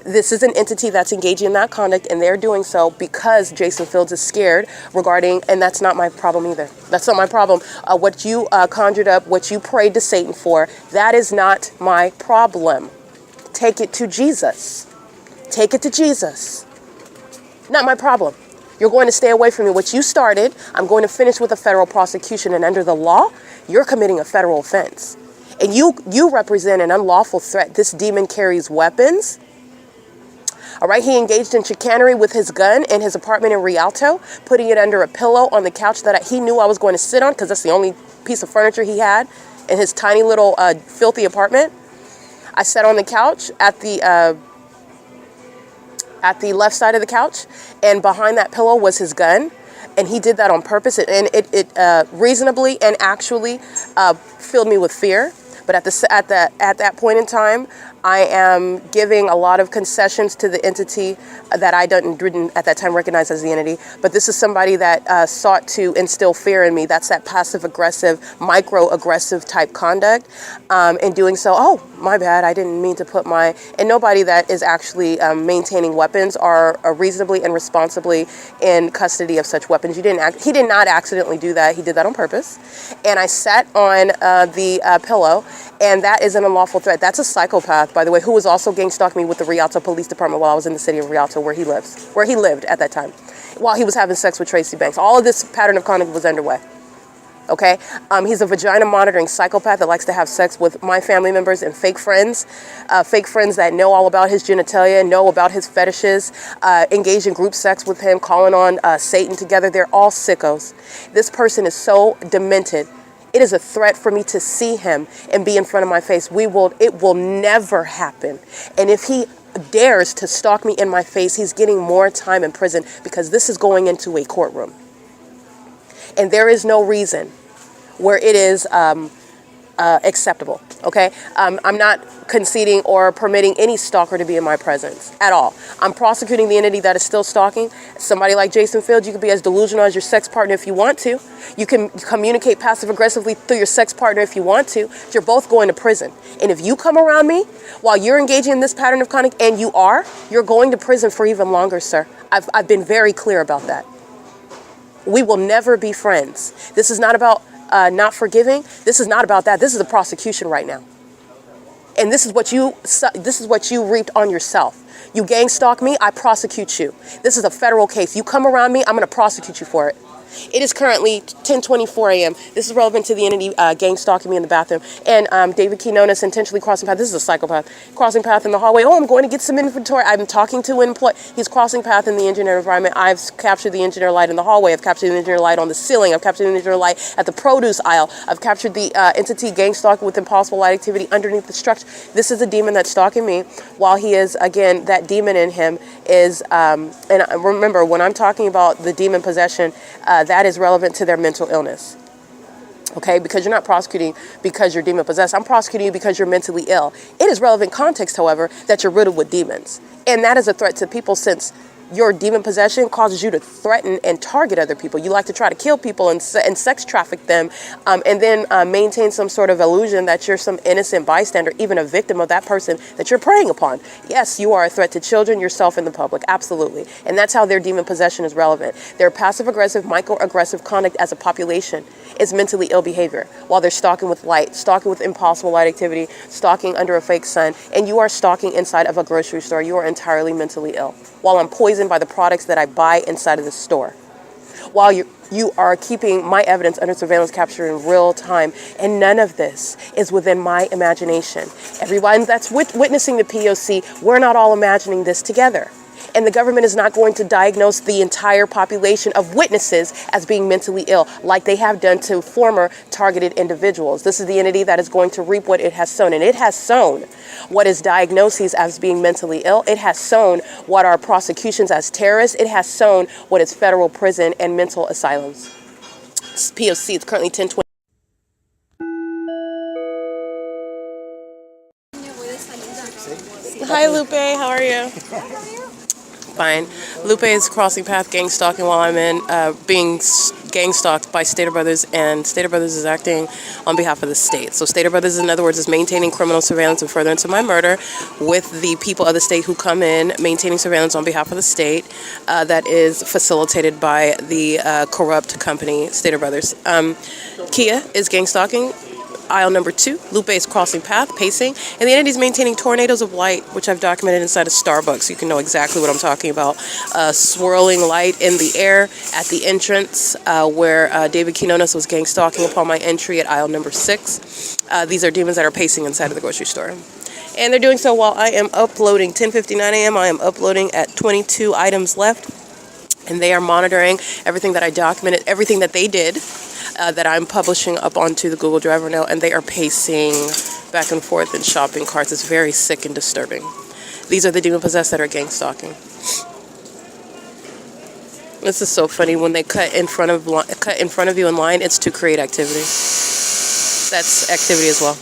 This is an entity that's engaging in that conduct, and they're doing so because Jason Fields is scared regarding, and that's not my problem either. That's not my problem. What you conjured up, what you prayed to Satan for, that is not my problem. Take it to Jesus. Take it to Jesus. Not my problem. You're going to stay away from me. What you started, I'm going to finish with a federal prosecution, and under the law, you're committing a federal offense. And you represent an unlawful threat. This demon carries weapons. All right, he engaged in chicanery with his gun in his apartment in Rialto, putting it under a pillow on the couch that he knew I was going to sit on because that's the only piece of furniture he had in his tiny little filthy apartment. I sat on the couch at the left side of the couch, and behind that pillow was his gun, and he did that on purpose, and it reasonably and actually filled me with fear. But at that point in time, I am giving a lot of concessions to the entity that I didn't at that time recognize as the entity. But this is somebody that sought to instill fear in me. That's that passive-aggressive, micro-aggressive type conduct. In doing so, oh, my bad, I didn't mean to put my... And nobody that is actually maintaining weapons are reasonably and responsibly in custody of such weapons. He did not accidentally do that. He did that on purpose. And I sat on the pillow, and that is an unlawful threat. That's a psychopath, by the way, who was also gang stalking me with the Rialto Police Department while I was in the city of Rialto, where he lived at that time, while he was having sex with Tracy Banks. All of this pattern of conduct was underway. Okay, he's a vagina monitoring psychopath that likes to have sex with my family members and fake friends that know all about his genitalia, know about his fetishes, engage in group sex with him, calling on Satan together. They're all sickos. This person is so demented. It is a threat for me to see him and be in front of my face. It will never happen. And if he dares to stalk me in my face, he's getting more time in prison because this is going into a courtroom. And there is no reason where it is acceptable, okay? I'm not conceding or permitting any stalker to be in my presence at all. I'm prosecuting the entity that is still stalking. Somebody like Jason Fields, you can be as delusional as your sex partner if you want to. You can communicate passive-aggressively through your sex partner if you want to. You're both going to prison. And if you come around me while you're engaging in this pattern of conduct, and you're going to prison for even longer, sir. I've been very clear about that. We will never be friends. This is not about not forgiving. This is not about that. This is a prosecution right now. And this is what you reaped on yourself. You gang stalk me, I prosecute you. This is a federal case. You come around me, I'm going to prosecute you for it. It is currently 10:24 a.m. This is relevant to the entity gang stalking me in the bathroom. And David Quinones intentionally crossing path. This is a psychopath. Crossing path in the hallway. Oh, I'm going to get some inventory. I'm talking to an employee. He's crossing path in the engineer environment. I've captured the engineer light in the hallway. I've captured the engineer light on the ceiling. I've captured the engineer light at the produce aisle. I've captured the entity gang stalking with impossible light activity underneath the structure. This is a demon that's stalking me while he is, again, that demon in him is, and remember, when I'm talking about the demon possession, that is relevant to their mental illness. Okay, because you're not prosecuting because you're demon possessed. I'm prosecuting you because you're mentally ill. It is relevant context, however, that you're riddled with demons. And that is a threat to people since your demon possession causes you to threaten and target other people. You like to try to kill people and sex traffic them, and then maintain some sort of illusion that you're some innocent bystander, even a victim of that person that you're preying upon. Yes, you are a threat to children, yourself, and the public. Absolutely. And that's how their demon possession is relevant. Their passive-aggressive, microaggressive conduct as a population is mentally ill behavior, while they're stalking with light, stalking with impossible light activity, stalking under a fake sun, and you are stalking inside of a grocery store. You are entirely mentally ill, while I'm poisoned by the products that I buy inside of the store, while you are keeping my evidence under surveillance capture in real time, and none of this is within my imagination. Everyone that's witnessing the P.O.C., we're not all imagining this together. And the government is not going to diagnose the entire population of witnesses as being mentally ill, like they have done to former targeted individuals. This is the entity that is going to reap what it has sown. And it has sown what is diagnoses as being mentally ill. It has sown what are prosecutions as terrorists. It has sown what is federal prison and mental asylums. It's P.O.C. It's currently 10:20. Hi, Lupe. How are you? Fine. Lupe is crossing path gang stalking while I'm in being gang stalked by Stater Brothers, and Stater Brothers is acting on behalf of the state. So Stater Brothers, in other words, is maintaining criminal surveillance and furtherance of my murder with the people of the state who come in, maintaining surveillance on behalf of the state that is facilitated by the corrupt company, Stater Brothers. Kia is gang stalking. Aisle number 2, Lupe is crossing path, pacing, and the entity is maintaining tornadoes of light, which I've documented inside of Starbucks. You can know exactly what I'm talking about. Swirling light in the air at the entrance where David Quinones was gang stalking upon my entry at aisle number 6. These are demons that are pacing inside of the grocery store. And they're doing so while I am uploading. 10:59 a.m. I am uploading at 22 items left. And they are monitoring everything that I documented, everything that they did, that I'm publishing up onto the Google Drive right now, and they are pacing back and forth in shopping carts. It's very sick and disturbing. These are the demon possessed that are gang stalking. This is so funny. When they cut in front of you in line, it's to create activity. That's activity as well.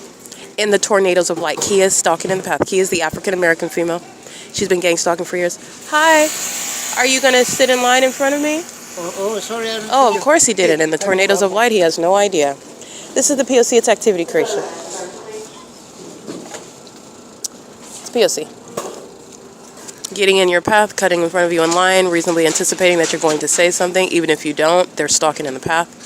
In the tornadoes of light, Kia is stalking in the path. Kia is the African-American female. She's been gang stalking for years. Hi. Are you going to sit in line in front of me? Oh, sorry. Oh, of course he didn't. In the tornadoes of light, he has no idea. This is the P.O.C. It's activity creation. It's P.O.C. Getting in your path, cutting in front of you in line, reasonably anticipating that you're going to say something. Even if you don't, they're stalking in the path.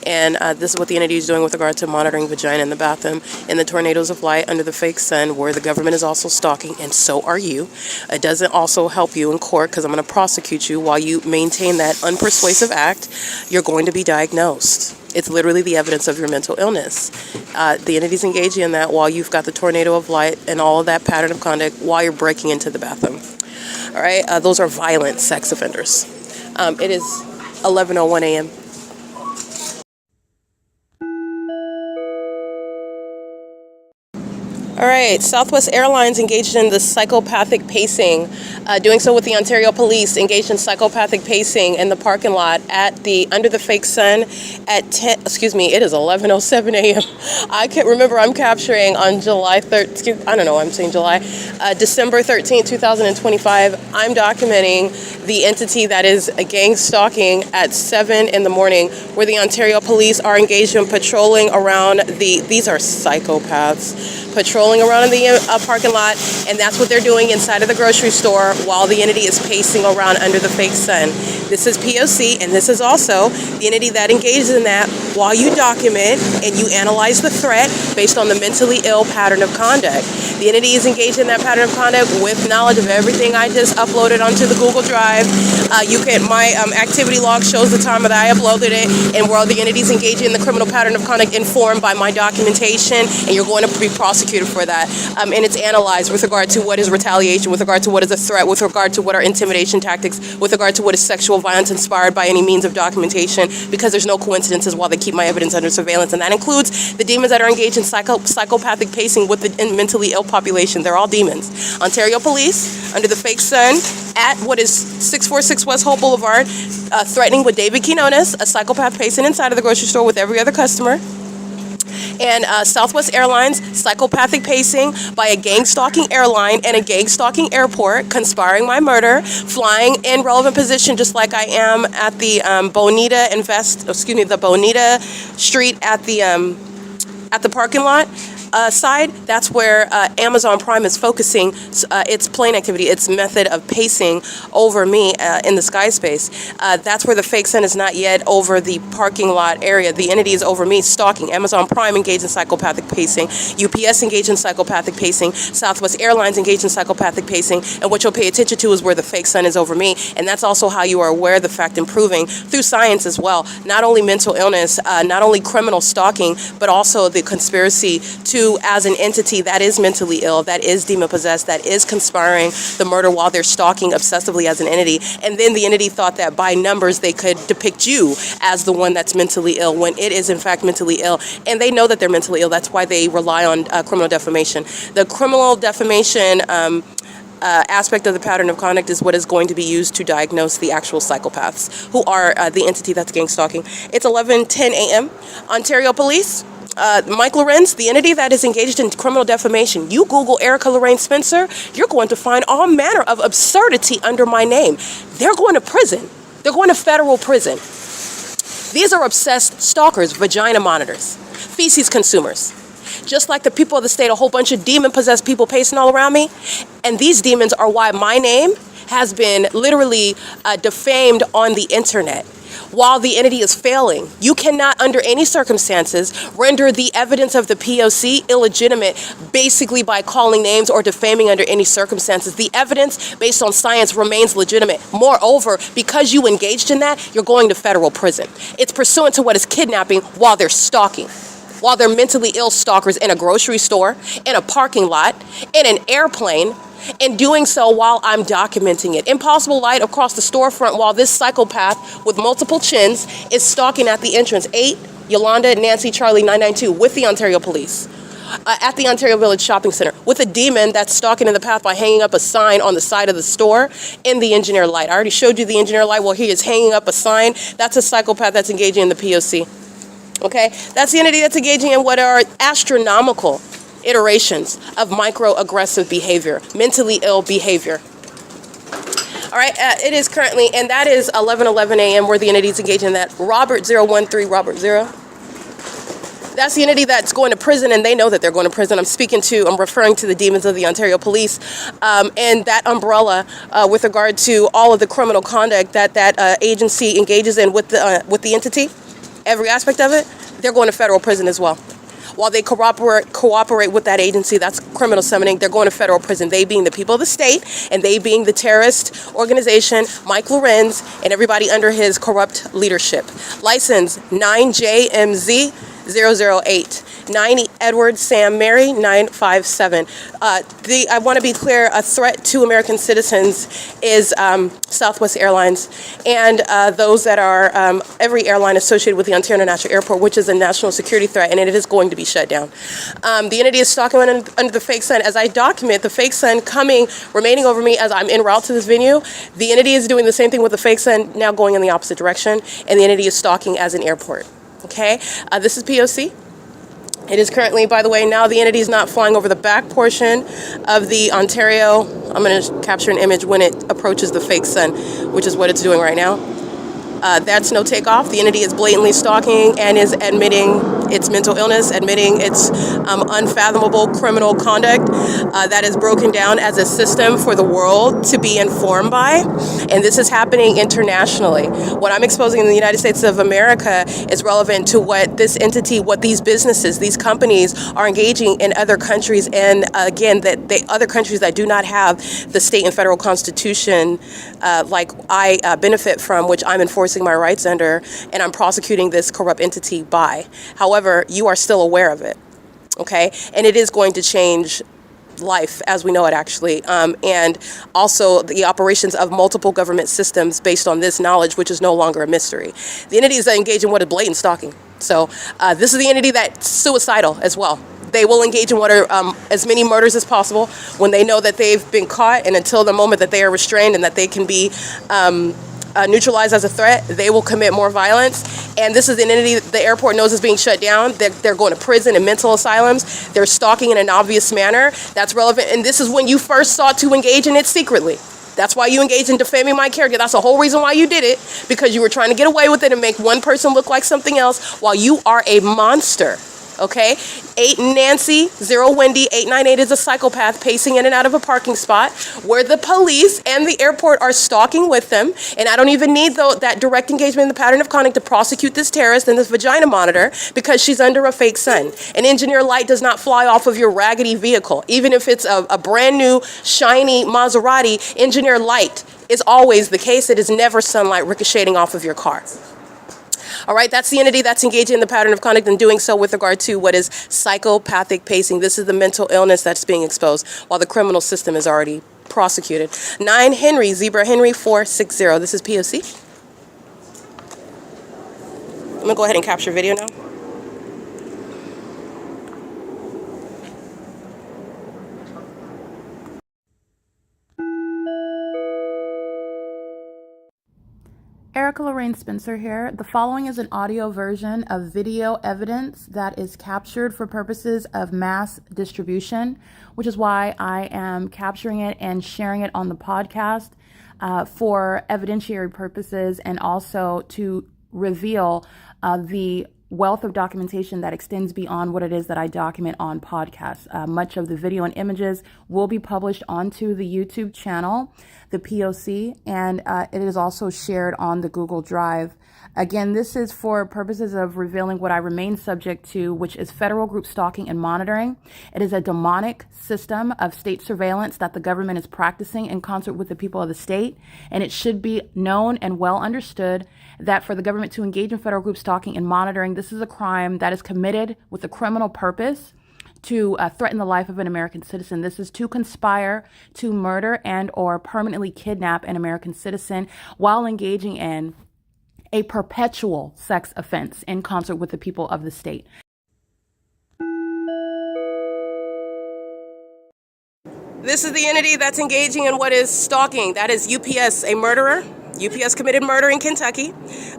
And this is what the entity is doing with regard to monitoring vagina in the bathroom, in the tornadoes of light under the fake sun, where the government is also stalking, and so are you. It doesn't also help you in court, because I'm going to prosecute you while you maintain that unpersuasive act. You're going to be diagnosed. It's literally the evidence of your mental illness. The entity's engaging in that while you've got the tornado of light and all of that pattern of conduct while you're breaking into the bathroom. All right, those are violent sex offenders. It is 11:01 a.m. All right, Southwest Airlines engaged in the psychopathic pacing, doing so with the Ontario Police, engaged in psychopathic pacing in the parking lot under the fake sun at it is 11:07 a.m. I can't remember, I'm capturing on July 13th, December 13th, 2025. I'm documenting the entity that is a gang stalking at 7 in the morning, where the Ontario Police are engaged in patrolling around these are psychopaths, patrolling around in the parking lot, and that's what they're doing inside of the grocery store while the entity is pacing around under the fake sun. This is P.O.C, and this is also the entity that engages in that while you document and you analyze the threat based on the mentally ill pattern of conduct. The entity is engaged in that pattern of conduct with knowledge of everything I just uploaded onto the Google Drive. My activity log shows the time that I uploaded it, and where the entity is engaging in the criminal pattern of conduct informed by my documentation, and you're going to be prosecuted for that. And it's analyzed with regard to what is retaliation, with regard to what is a threat, with regard to what are intimidation tactics, with regard to what is sexual violence inspired by any means of documentation, because there's no coincidences while they keep my evidence under surveillance. And that includes the demons that are engaged in psychopathic pacing with the mentally ill population. They're all demons. Ontario Police, under the fake sun, at what is 646 West Holt Boulevard, threatening with David Quinones, a psychopath pacing inside of the grocery store with every other customer. And Southwest Airlines, psychopathic pacing by a gang-stalking airline and a gang-stalking airport, conspiring my murder, flying in relevant position just like I am at the Bonita Street at the parking lot. Side, that's where Amazon Prime is focusing its plane activity, its method of pacing over me in the sky space. That's where the fake sun is not yet over the parking lot area. The entity is over me stalking. Amazon Prime engaged in psychopathic pacing. UPS engaged in psychopathic pacing. Southwest Airlines engaged in psychopathic pacing. And what you'll pay attention to is where the fake sun is over me. And that's also how you are aware of the fact improving through science as well. Not only mental illness, not only criminal stalking, but also the conspiracy to, as an entity that is mentally ill, that is demon-possessed, that is conspiring the murder while they're stalking obsessively as an entity. And then the entity thought that by numbers they could depict you as the one that's mentally ill when it is in fact mentally ill. And they know that they're mentally ill. That's why they rely on criminal defamation. The criminal defamation aspect of the pattern of conduct is what is going to be used to diagnose the actual psychopaths who are the entity that's gang stalking. It's 11:10 a.m. Ontario Police. Mike LORENZ, the entity that is engaged in criminal defamation. You Google Erica Lorraine Spencer, you're going to find all manner of absurdity under my name. They're going to prison. They're going to federal prison. These are obsessed stalkers, vagina monitors, feces consumers. Just like the people of the state, a whole bunch of demon-possessed people pacing all around me. And these demons are why my name has been literally defamed on the internet. While the entity is failing, you cannot, under any circumstances, render the evidence of the P.O.C. illegitimate basically by calling names or defaming under any circumstances. The evidence based on science remains legitimate. Moreover, because you engaged in that, you're going to federal prison. It's pursuant to what is kidnapping while they're stalking. While they're mentally ill stalkers in a grocery store, in a parking lot, in an airplane, and doing so while I'm documenting it. Impossible light across the storefront while this psychopath with multiple chins is stalking at the entrance. 8 Yolanda Nancy Charlie 992 with the Ontario Police. At the Ontario Village Shopping Center with a demon that's stalking in the path by hanging up a sign on the side of the store in the engineer light. I already showed you the engineer light. Well, he is hanging up a sign. That's a psychopath that's engaging in the P.O.C. Okay? That's the entity that's engaging in what are astronomical iterations of microaggressive behavior, mentally ill behavior. All right, it is currently, and that is 11:11 a.m. where the entity is engaging in that. Robert 013, Robert 0. That's the entity that's going to prison, and they know that they're going to prison. I'm referring to the demons of the Ontario Police, and that umbrella with regard to all of the criminal conduct that agency engages in with the entity, every aspect of it, they're going to federal prison as well. While they cooperate with that agency, that's criminal summoning, they're going to federal prison. They being the people of the state, and they being the terrorist organization, Mike LORENZ, and everybody under his corrupt leadership. License 9JMZ 008. 9 Edward Sam Mary 957. I want to be clear, a threat to American citizens is Southwest Airlines and those that are every airline associated with the Ontario International Airport, which is a national security threat, and it is going to be shut down. The entity is stalking under the fake sun. As I document the fake sun remaining over me as I'm en route to this venue, the entity is doing the same thing with the fake sun, now going in the opposite direction, and the entity is stalking as an airport. Okay, this is P.O.C. It is currently, by the way, now the entity is not flying over the back portion of the Ontario. I'm going to capture an image when it approaches the fake sun, which is what it's doing right now. That's no takeoff. The entity is blatantly stalking and is admitting its mental illness, admitting its unfathomable criminal conduct that is broken down as a system for the world to be informed by. And this is happening internationally. What I'm exposing in the United States of America is relevant to what this entity, what these businesses, these companies are engaging in other countries. And again, that other countries that do not have the state and federal constitution like I benefit from, which I'm enforcing my rights under, and I'm prosecuting this corrupt entity by. However, you are still aware of it, okay? And it is going to change life as we know it, actually, and also the operations of multiple government systems based on this knowledge, which is no longer a mystery. The entities that engage in what is blatant stalking. So this is the entity that's suicidal as well. They will engage in what are as many murders as possible when they know that they've been caught, and until the moment that they are restrained and that they can be neutralized as a threat, they will commit more violence. And this is an entity the airport knows is being shut down. They're going to prison and mental asylums. They're stalking in an obvious manner. That's relevant. And this is when you first sought to engage in it secretly. That's why you engaged in defaming my character. That's the whole reason why you did it, because you were trying to get away with it and make one person look like something else while you are a monster. Okay, 8 Nancy, 0 Wendy, 898 is a psychopath pacing in and out of a parking spot where the police and the airport are stalking with them. And I don't even need that direct engagement in the pattern of conduct to prosecute this terrorist and this vagina monitor, because she's under a fake sun. An engineer light does not fly off of your raggedy vehicle. Even if it's a brand new, shiny Maserati, engineer light is always the case. It is never sunlight ricocheting off of your car. All right, that's the entity that's engaging in the pattern of conduct and doing so with regard to what is psychopathic pacing. This is the mental illness that's being exposed while the criminal system is already prosecuted. 9 Henry, Zebra Henry 460. This is P.O.C. I'm going to go ahead and capture video now. Erica Lorraine Spencer here. The following is an audio version of video evidence that is captured for purposes of mass distribution, which is why I am capturing it and sharing it on the podcast for evidentiary purposes, and also to reveal the wealth of documentation that extends beyond what it is that I document on podcasts. Much of the video and images will be published onto the YouTube channel, the P.O.C., and it is also shared on the Google Drive. Again, this is for purposes of revealing what I remain subject to, which is federal group stalking and monitoring. It is a demonic system of state surveillance that the government is practicing in concert with the people of the state, and it should be known and well understood that for the government to engage in federal group stalking and monitoring, this is a crime that is committed with a criminal purpose to threaten the life of an American citizen. This is to conspire to murder and or permanently kidnap an American citizen while engaging in a perpetual sex offense in concert with the people of the state. This is the entity that's engaging in what is stalking. That is UPS, a murderer. UPS committed murder in Kentucky.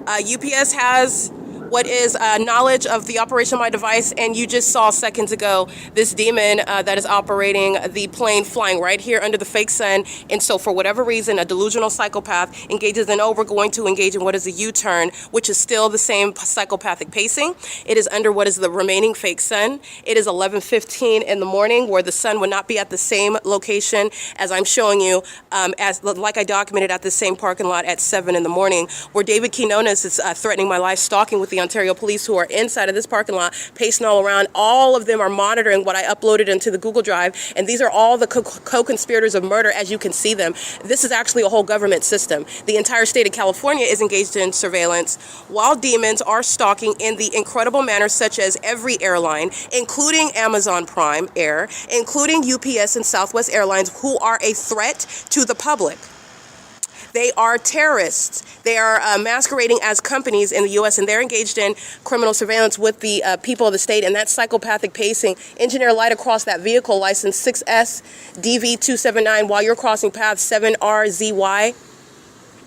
UPS has what is knowledge of the operation of my device, and you just saw seconds ago this demon that is operating the plane flying right here under the fake sun. And so for whatever reason, a delusional psychopath engages in, oh, we're going to engage in what is a U-turn, which is still the same psychopathic pacing. It is under what is the remaining fake sun. It is 11:15 in the morning, where the sun would not be at the same location as I'm showing you, like I documented at the same parking lot at 7 in the morning, where David Quinones is threatening my life, stalking with the Ontario police who are inside of this parking lot, pacing all around. All of them are monitoring what I uploaded into the Google Drive, and these are all the co-conspirators of murder as you can see them. This is actually a whole government system. The entire state of California is engaged in surveillance, while demons are stalking in the incredible manner such as every airline, including Amazon Prime Air, including UPS and Southwest Airlines, who are a threat to the public. They are terrorists. They are masquerading as companies in the U.S., and they're engaged in criminal surveillance with the people of the state, and that psychopathic pacing. Engineer light across that vehicle, license 6S DV279, while you're crossing path 7RZY.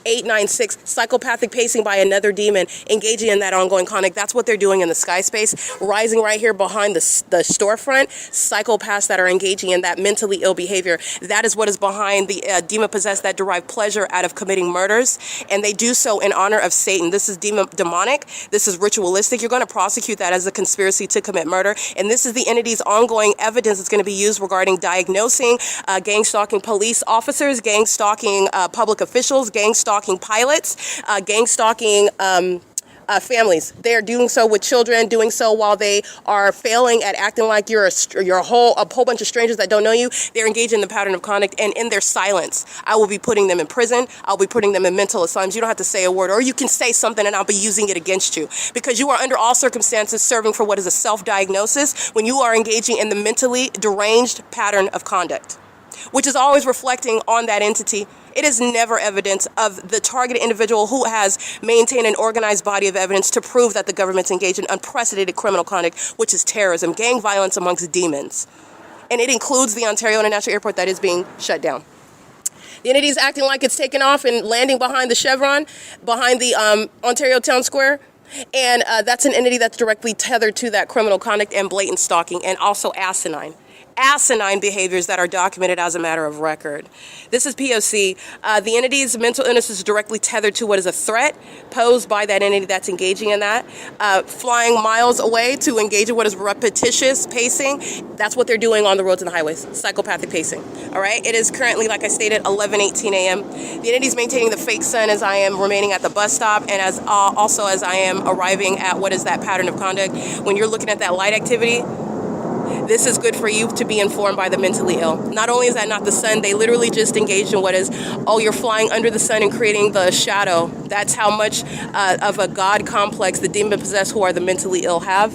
896, psychopathic pacing by another demon, engaging in that ongoing conduct. That's what they're doing in the sky space, rising right here behind the storefront. Psychopaths that are engaging in that mentally ill behavior. That is what is behind the demon-possessed that derive pleasure out of committing murders, and they do so in honor of Satan. This is demonic. This is ritualistic. You're going to prosecute that as a conspiracy to commit murder, and this is the entity's ongoing evidence that's going to be used regarding diagnosing gang stalking police officers, gang stalking public officials, gang stalking pilots, gang stalking families. They are doing so with children, doing so while they are failing at acting like you're a whole bunch of strangers that don't know you. They're engaged in the pattern of conduct, and in their silence, I will be putting them in prison. I'll be putting them in mental asylums. You don't have to say a word, or you can say something and I'll be using it against you, because you are under all circumstances serving for what is a self-diagnosis when you are engaging in the mentally deranged pattern of conduct, which is always reflecting on that entity. It is never evidence of the targeted individual who has maintained an organized body of evidence to prove that the government's engaged in unprecedented criminal conduct, which is terrorism, gang violence amongst demons. And it includes the Ontario International Airport that is being shut down. The entity is acting like it's taken off and landing behind the Chevron, behind the Ontario Town Square. And that's an entity that's directly tethered to that criminal conduct and blatant stalking, and also asinine behaviors that are documented as a matter of record. This is P.O.C. The entity's mental illness is directly tethered to what is a threat posed by that entity that's engaging in that. Flying miles away to engage in what is repetitious pacing. That's what they're doing on the roads and the highways. Psychopathic pacing. All right. It is currently, like I stated, 11:18 a.m. The entity is maintaining the fake sun as I am remaining at the bus stop, and as also as I am arriving at what is that pattern of conduct. When you're looking at that light activity, this is good for you to be informed by the mentally ill. Not only is that not the sun, they literally just engaged in what is, oh, you're flying under the sun and creating the shadow. That's how much of a God complex the demon-possessed who are the mentally ill have.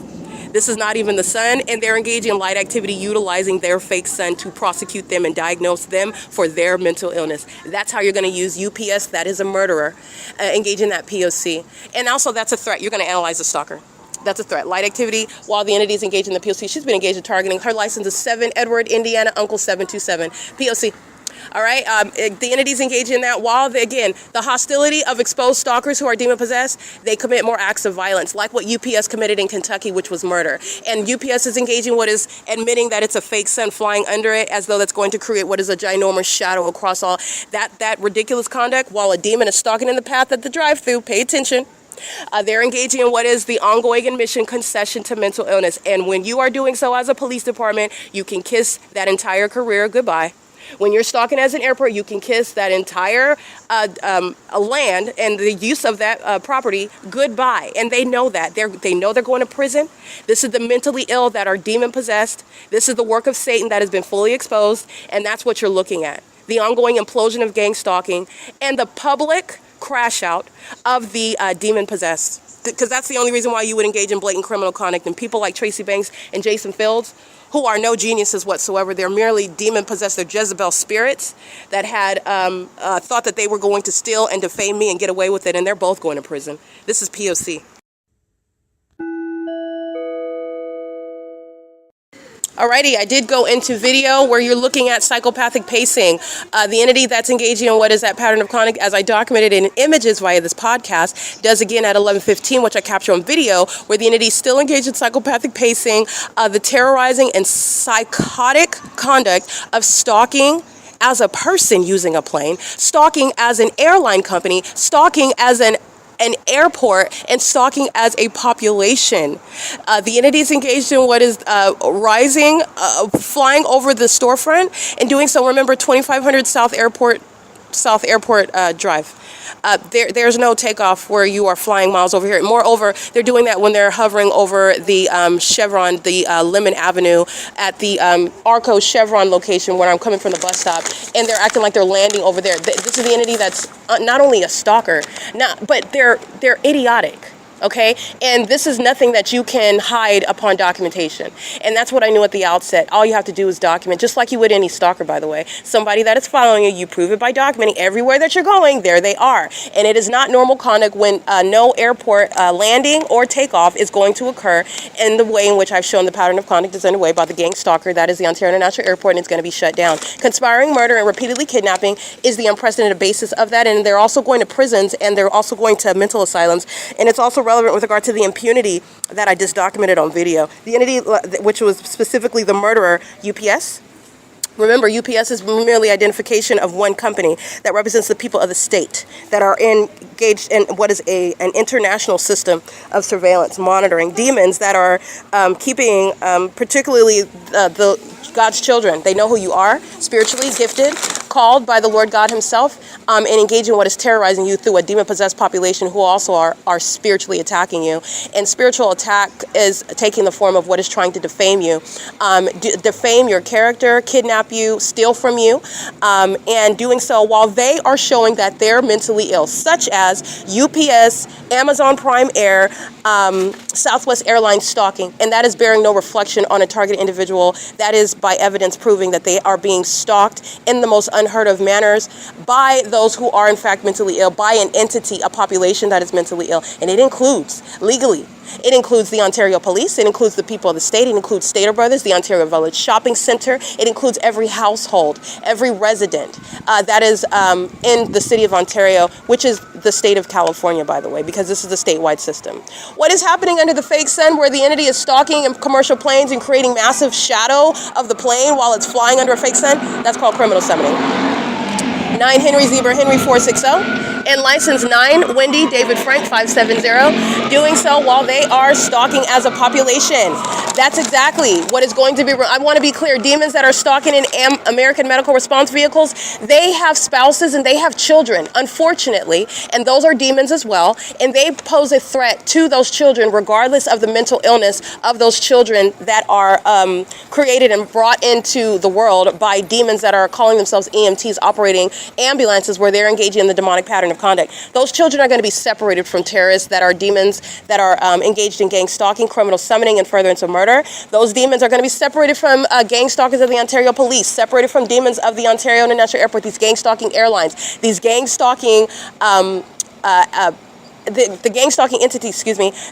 This is not even the sun, and they're engaging in light activity utilizing their fake sun to prosecute them and diagnose them for their mental illness. That's how you're going to use U.S., that is a murderer, engage in that P.O.C. And also that's a threat. You're going to analyze the stalker. That's a threat. Light activity while the entity is engaged in the P.O.C. She's been engaged in targeting. Her license is 7 Edward, Indiana, Uncle 727. P.O.C. All right. The entity's engaged in that while, again, the hostility of exposed stalkers who are demon-possessed, they commit more acts of violence, like what U.S. committed in Kentucky, which was murder. And U.S. is engaging what is admitting that it's a fake sun flying under it, as though that's going to create what is a ginormous shadow across all. That ridiculous conduct while a demon is stalking in the path at the drive-thru. Pay attention. They're engaging in what is the ongoing admission concession to mental illness. And when you are doing so as a police department, you can kiss that entire career goodbye. When you're stalking as an airport, you can kiss that entire land and the use of that property goodbye. And they know that. They know they're going to prison. This is the mentally ill that are demon-possessed. This is the work of Satan that has been fully exposed. And that's what you're looking at. The ongoing implosion of gang stalking and the public crash out of the demon-possessed. Because that's the only reason why you would engage in blatant criminal conduct. And people like Tracy Banks and Jason Fields, who are no geniuses whatsoever, they're merely demon-possessed. They're Jezebel spirits that had thought that they were going to steal and defame me and get away with it, and they're both going to prison. This is P.O.C. Alrighty, I did go into video where you're looking at psychopathic pacing. The entity that's engaging in what is that pattern of conduct, as I documented in images via this podcast, does again at 11:15, which I capture on video, where the entity is still engaged in psychopathic pacing, the terrorizing and psychotic conduct of stalking as a person using a plane, stalking as an airline company, stalking as an airport, and stalking as a population. The entity is engaged in what is rising, flying over the storefront, and doing so. Remember, 2500 South Airport Drive. There's no takeoff where you are flying miles over here. Moreover, they're doing that when they're hovering over the Chevron, the Lemon Avenue at the ARCO Chevron location where I'm coming from the bus stop, and they're acting like they're landing over there. This is the entity that's not only a stalker, but they're idiotic. Okay, and this is nothing that you can hide upon documentation. And that's what I knew at the outset. All you have to do is document, just like you would any stalker, by the way. Somebody that is following you, you prove it by documenting everywhere that you're going, there they are. And it is not normal conduct when no airport landing or takeoff is going to occur in the way in which I've shown the pattern of conduct is underway by the gang stalker. That is the Ontario International Airport, and it's going to be shut down. Conspiring murder and repeatedly kidnapping is the unprecedented basis of that, and they're also going to prisons, and they're also going to mental asylums, and it's also relevant with regard to the impunity that I just documented on video. The entity, which was specifically the murderer, UPS. Remember, UPS is merely identification of one company that represents the people of the state that are engaged in what is an international system of surveillance, monitoring demons that are keeping particularly God's children. They know who you are, spiritually gifted, called by the Lord God himself, and engaging what is terrorizing you through a demon-possessed population who also are spiritually attacking you. And spiritual attack is taking the form of what is trying to defame you, defame your character, kidnap you, steal from you, and doing so while they are showing that they're mentally ill, such as UPS, Amazon Prime Air, Southwest Airlines stalking, and that is bearing no reflection on a targeted individual. That is by evidence proving that they are being stalked in the most unheard of manners by those who are in fact mentally ill, by an entity, a population that is mentally ill. And it includes, legally, it includes the Ontario Police, it includes the people of the state, it includes Stater Brothers, the Ontario Village Shopping Center, it includes every household, every resident that is in the city of Ontario, which is the state of California, by the way, because this is the statewide system. What is happening under the fake sun, where the entity is stalking in commercial planes and creating massive shadow of the plane while it's flying under a fake sun? That's called criminal summoning. 9 Henry Zebra Henry 460 and license 9 Wendy David Frank 570, doing so while they are stalking as a population. That's exactly what is going to be. I want to be clear, demons that are stalking in American medical response vehicles, they have spouses and they have children, unfortunately, and those are demons as well, and they pose a threat to those children regardless of the mental illness of those children that are created and brought into the world by demons that are calling themselves EMTs, operating ambulances where they're engaging in the demonic pattern of conduct. Those children are going to be separated from terrorists that are demons that are engaged in gang stalking, criminal summoning, and furtherance of murder. Those demons are going to be separated from gang stalkers of the Ontario Police, separated from demons of the Ontario International Airport, these gang stalking airlines, these gang stalking the gang stalking entity,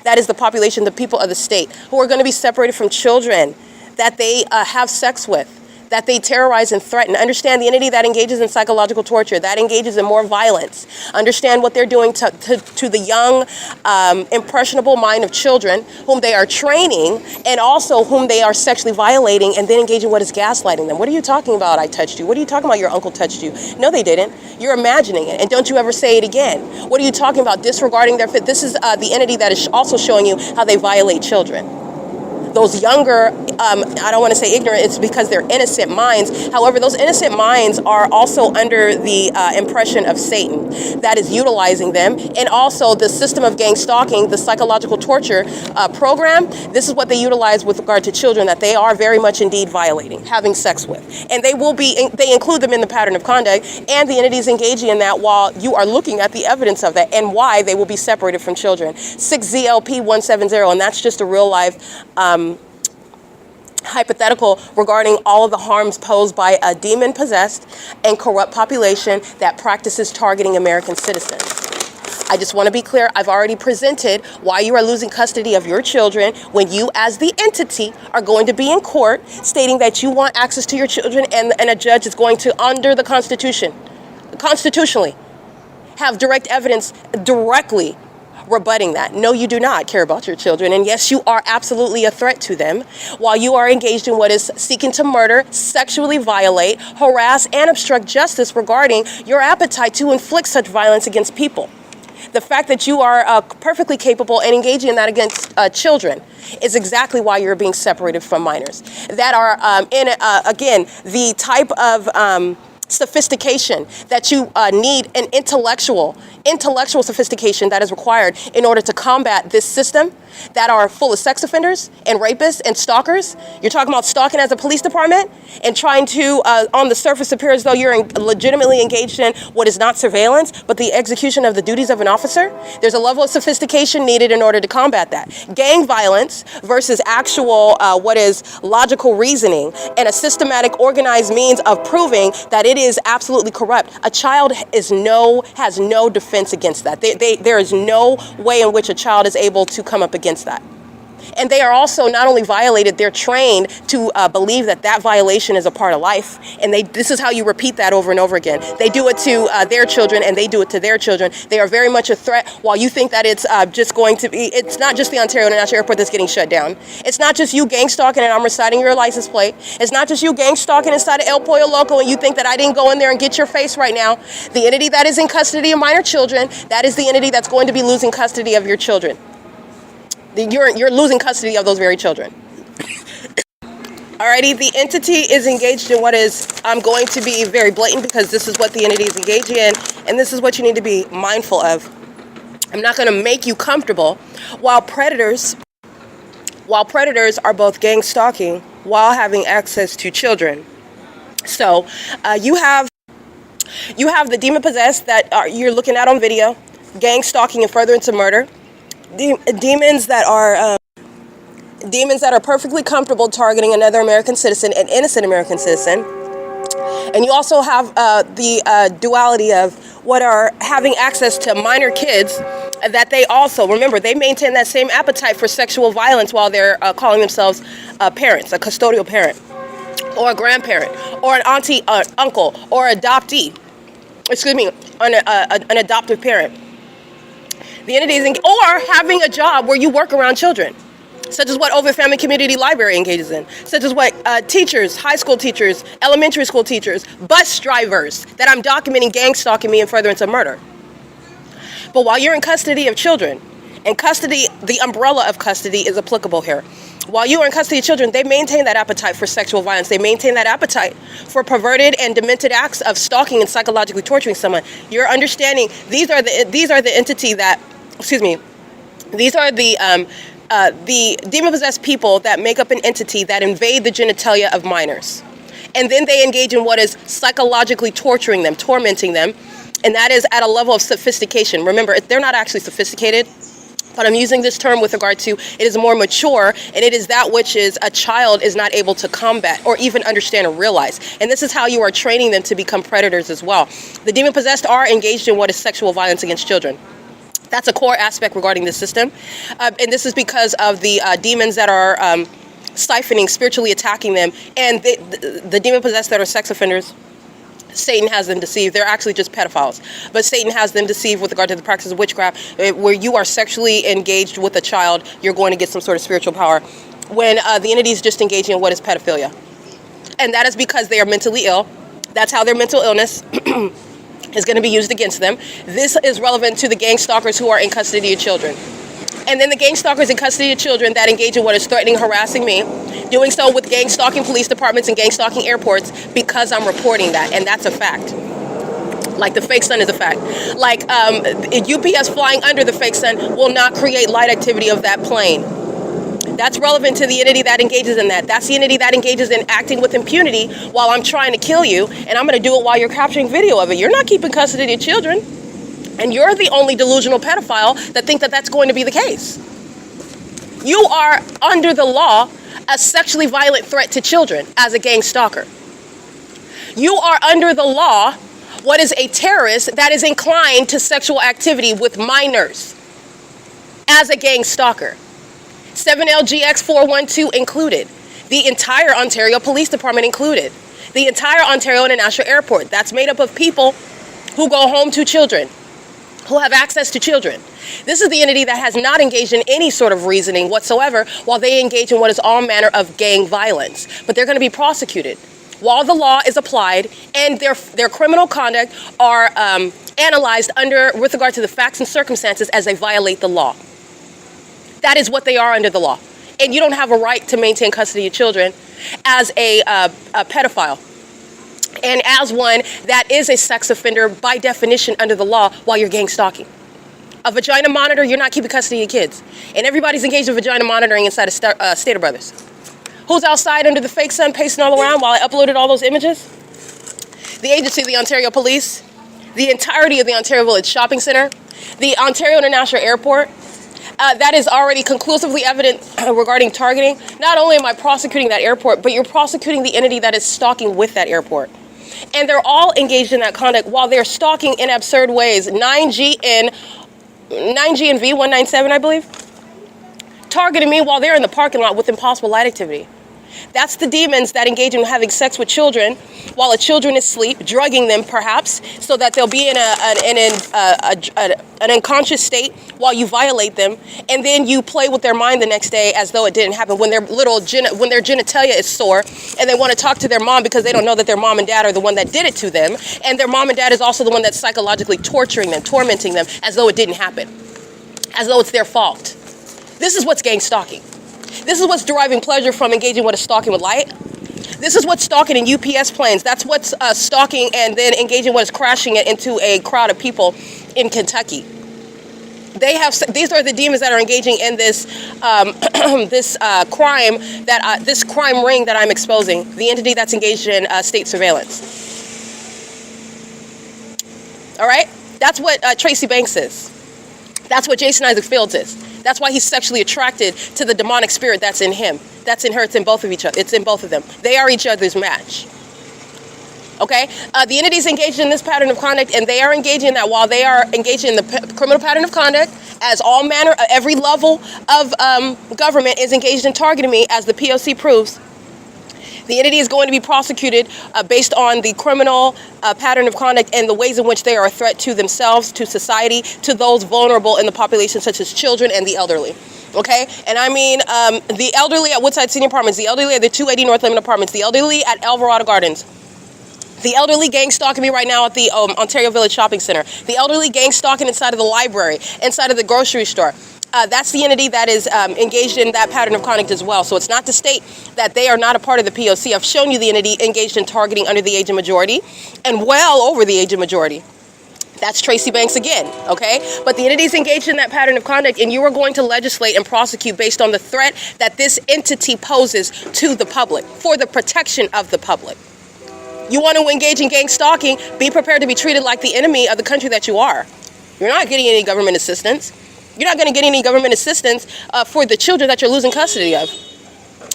that is the population, the people of the state, who are going to be separated from children that they have sex with, that they terrorize and threaten. Understand the entity that engages in psychological torture, that engages in more violence. Understand what they're doing to the young, impressionable mind of children whom they are training, and also whom they are sexually violating, and then engaging what is gaslighting them. What are you talking about? I touched you. What are you talking about? Your uncle touched you. No, they didn't. You're imagining it, and don't you ever say it again. What are you talking about? Disregarding their fit. This is the entity that is also showing you how they violate children. Those younger, I don't want to say ignorant, it's because they're innocent minds. However, those innocent minds are also under the impression of Satan that is utilizing them. And also the system of gang stalking, the psychological torture program, this is what they utilize with regard to children that they are very much indeed violating, having sex with. And they include them in the pattern of conduct, and the entities engaging in that while you are looking at the evidence of that and why they will be separated from children. 6ZLP170, and that's just a real life hypothetical regarding all of the harms posed by a demon-possessed and corrupt population that practices targeting American citizens. I just want to be clear, I've already presented why you are losing custody of your children when you, as the entity, are going to be in court stating that you want access to your children, and a judge is going to, under the Constitution, constitutionally, have direct evidence directly rebutting that. No, you do not care about your children. And yes, you are absolutely a threat to them while you are engaged in what is seeking to murder, sexually violate, harass, and obstruct justice regarding your appetite to inflict such violence against people. The fact that you are perfectly capable and engaging in that against children is exactly why you're being separated from minors that are again, the type of sophistication that you need, an intellectual sophistication that is required in order to combat this system that are full of sex offenders and rapists and stalkers. You're talking about stalking as a police department and trying to, on the surface, appear as though you're legitimately engaged in what is not surveillance, but the execution of the duties of an officer. There's a level of sophistication needed in order to combat that. Gang violence versus actual, what is logical reasoning and a systematic, organized means of proving that it is absolutely corrupt. A child has no defense against that. There is no way in which a child is able to come up against that. And they are also not only violated, they're trained to believe that that violation is a part of life. And this is how you repeat that over and over again. They do it to their children, and they do it to their children. They are very much a threat. While you think that it's just going to be, it's not just the Ontario International Airport that's getting shut down. It's not just you gang stalking and I'm reciting your license plate. It's not just you gang stalking inside of El Pollo Loco and you think that I didn't go in there and get your face right now. The entity that is in custody of minor children, that is the entity that's going to be losing custody of your children. You're losing custody of those very children. Alrighty, the entity is engaged in what is, I'm going to be very blatant because this is what the entity is engaging in, and this is what you need to be mindful of. I'm not going to make you comfortable while predators are both gang stalking while having access to children. So you have the demon possessed that you're looking at on video, gang stalking and furtherance of murder. Demons that are perfectly comfortable targeting another American citizen, an innocent American citizen. And you also have the duality of what are having access to minor kids that they also, remember, they maintain that same appetite for sexual violence while they're calling themselves parents, a custodial parent, or a grandparent, or an auntie, uncle, or adoptee. Excuse me, an adoptive parent. The entities, or having a job where you work around children, such as what OVITT Family Community Library engages in, such as what teachers, high school teachers, elementary school teachers, bus drivers that I'm documenting gang stalking me in furtherance of murder. But while you're in custody of children, and custody, the umbrella of custody is applicable here. While you are in custody of children, they maintain that appetite for sexual violence. They maintain that appetite for perverted and demented acts of stalking and psychologically torturing someone. You're understanding these are the entity that, excuse me, these are the demon-possessed people that make up an entity that invade the genitalia of minors. And then they engage in what is psychologically torturing them, tormenting them, and that is at a level of sophistication. Remember, they're not actually sophisticated, but I'm using this term with regard to it is more mature, and it is that which is a child is not able to combat or even understand or realize. And this is how you are training them to become predators as well. The demon-possessed are engaged in what is sexual violence against children. That's a core aspect regarding this system. And this is because of the demons that are siphoning, spiritually attacking them. And the demon-possessed that are sex offenders, Satan has them deceived. They're actually just pedophiles. But Satan has them deceived with regard to the practice of witchcraft. Where you are sexually engaged with a child, you're going to get some sort of spiritual power. When the entity is just engaging in what is pedophilia. And that is because they are mentally ill. That's how their mental illness is going to be used against them. This is relevant to the gang stalkers who are in custody of children. And then the gang stalkers in custody of children that engage in what is threatening, harassing me, doing so with gang stalking police departments and gang stalking airports because I'm reporting that, and that's a fact. Like the fake sun is a fact. Like UPS flying under the fake sun will not create light activity of that plane. That's relevant to the entity that engages in that. That's the entity that engages in acting with impunity while I'm trying to kill you, and I'm going to do it while you're capturing video of it. You're not keeping custody of children, and you're the only delusional pedophile that think that that's going to be the case. You are, under the law, a sexually violent threat to children as a gang stalker. You are, under the law, what is a terrorist that is inclined to sexual activity with minors as a gang stalker. 7LGX412 included. The entire Ontario Police Department included. The entire Ontario International Airport. That's made up of people who go home to children, who have access to children. This is the entity that has not engaged in any sort of reasoning whatsoever while they engage in what is all manner of gang violence. But they're going to be prosecuted while the law is applied and their criminal conduct are analyzed with regard to the facts and circumstances as they violate the law. That is what they are under the law. And you don't have a right to maintain custody of children as a pedophile. and as one that is a sex offender by definition under the law while you're gang stalking. A vagina monitor, you're not keeping custody of your kids. And everybody's engaged in vagina monitoring inside of Stater Brothers. Who's outside under the fake sun pacing all around while I uploaded all those images? The agency of the Ontario Police, the entirety of the Ontario Village Shopping Center, the Ontario International Airport. That is already conclusively evident regarding targeting. Not only am I prosecuting that airport, but you're prosecuting the entity that is stalking with that airport. And they're all engaged in that conduct while they're stalking in absurd ways. 9G and V197, I believe, targeting me while they're in the parking lot with impossible light activity. That's the demons that engage in having sex with children while a children is asleep, drugging them perhaps, so that they'll be in an unconscious state while you violate them, and then you play with their mind the next day as though it didn't happen. When their genitalia is sore, and they want to talk to their mom because they don't know that their mom and dad are the one that did it to them, and their mom and dad is also the one that's psychologically torturing them, tormenting them, as though it didn't happen, as though it's their fault. This is what's gang stalking. This is what's deriving pleasure from engaging what is stalking with light. This is what's stalking in UPS planes. That's what's stalking and then engaging what is crashing it into a crowd of people in Kentucky. These are the demons that are engaging in this this crime ring that I'm exposing. The entity that's engaged in state surveillance. All right, that's what Tracy Banks is. That's what Jason Isaac Fields is. That's why he's sexually attracted to the demonic spirit that's in him. That's in her. It's in both of each other. It's in both of them. They are each other's match. Okay? The entities engaged in this pattern of conduct, and they are engaging in that while they are engaged in the criminal pattern of conduct, as all manner, every level of government is engaged in targeting me, as the P.O.C. proves. The entity is going to be prosecuted based on the criminal pattern of conduct and the ways in which they are a threat to themselves, to society, to those vulnerable in the population, such as children and the elderly. Okay? And I mean the elderly at Woodside Senior Apartments, the elderly at the 280 North Lemon Apartments, the elderly at Alvarado Gardens, the elderly gang stalking me right now at the Ontario Village Shopping Center, the elderly gang stalking inside of the library, inside of the grocery store. That's the entity that is engaged in that pattern of conduct as well. So it's not to state that they are not a part of the P.O.C. I've shown you the entity engaged in targeting under the age of majority and well over the age of majority. That's Tracy Banks again, okay? But the entities engaged in that pattern of conduct, and you are going to legislate and prosecute based on the threat that this entity poses to the public for the protection of the public. You want to engage in gang stalking, be prepared to be treated like the enemy of the country that you are. You're not getting any government assistance. You're not going to get any government assistance for the children that you're losing custody of.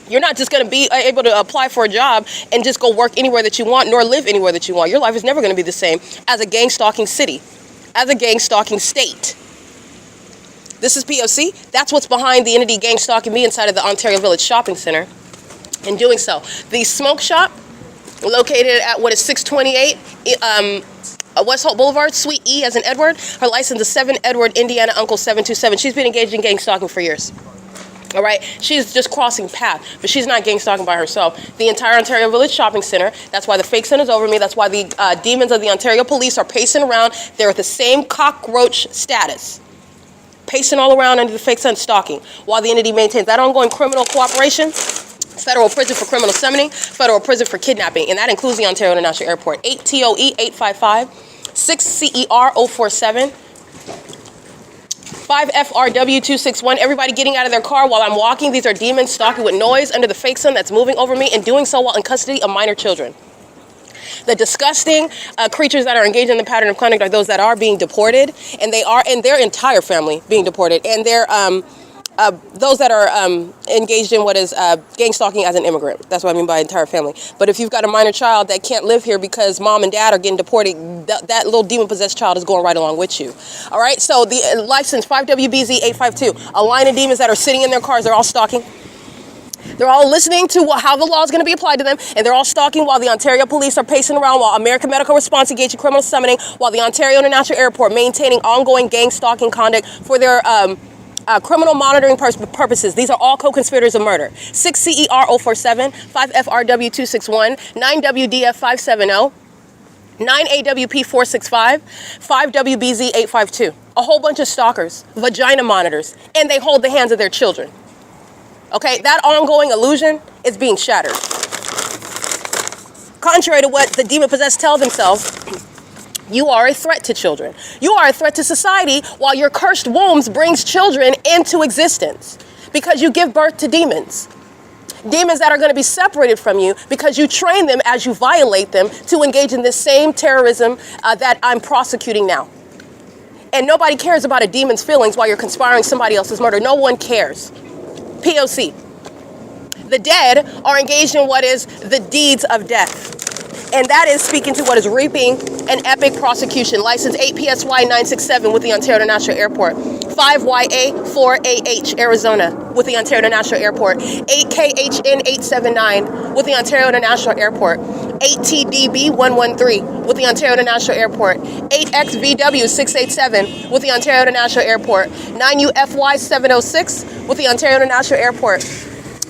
You're not just going to be able to apply for a job and just go work anywhere that you want, nor live anywhere that you want. Your life is never going to be the same as a gang stalking city, as a gang stalking state. This is P.O.C. That's what's behind the entity gang stalking me inside of the Ontario Village Shopping Center. In doing so, the smoke shop located at what is 628 West Holt Boulevard, Suite E as in Edward. Her license is 7 Edward, Indiana, Uncle 727. She's been engaged in gang stalking for years. All right, she's just crossing path, but she's not gang stalking by herself. The entire Ontario Village Shopping Center, that's why the fake sun is over me. That's why the demons of the Ontario Police are pacing around. They're at the same cockroach status, pacing all around under the fake sun stalking, while the entity maintains that ongoing criminal cooperation. Federal prison for criminal summoning, federal prison for kidnapping, and that includes the Ontario International Airport. 8 TOE 855, 6 CER 047, 5 FRW 261. Everybody getting out of their car while I'm walking. These are demons stalking with noise under the fake sun that's moving over me and doing so while in custody of minor children. The disgusting creatures that are engaged in the pattern of conduct are those that are being deported, and they are, and their entire family being deported, and they're those that are engaged in what is gang stalking as an immigrant. That's what I mean by entire family. But if you've got a minor child that can't live here because mom and dad are getting deported, that little demon-possessed child is going right along with you. All right, so the license 5WBZ 852, a line of demons that are sitting in their cars, they're all stalking. They're all listening to how the law is going to be applied to them, and they're all stalking while the Ontario Police are pacing around, while American Medical Response engaged in criminal summoning, while the Ontario International Airport maintaining ongoing gang stalking conduct for their criminal monitoring purposes. These are all co-conspirators of murder. 6 CER 047, 5 FRW 261, 9 WDF 570, 9 AWP 465, 5 WBZ 852. A whole bunch of stalkers, vagina monitors, and they hold the hands of their children. Okay, that ongoing illusion is being shattered. Contrary to what the demon-possessed tell themselves, you are a threat to children. You are a threat to society while your cursed wombs brings children into existence because you give birth to demons. Demons that are going to be separated from you because you train them as you violate them to engage in this same terrorism that I'm prosecuting now. And nobody cares about a demon's feelings while you're conspiring somebody else's murder. No one cares. P.O.C. The dead are engaged in what is the deeds of death. And that is speaking to what is reaping an epic prosecution. License 8 PSY 967 with the Ontario International Airport. 5YA4AH Arizona with the Ontario International Airport. 8KHN 879 with the Ontario International Airport. 8TDB 113 with the Ontario International Airport. 8XVW 687 with the Ontario International Airport. 9UFY 706 with the Ontario International Airport.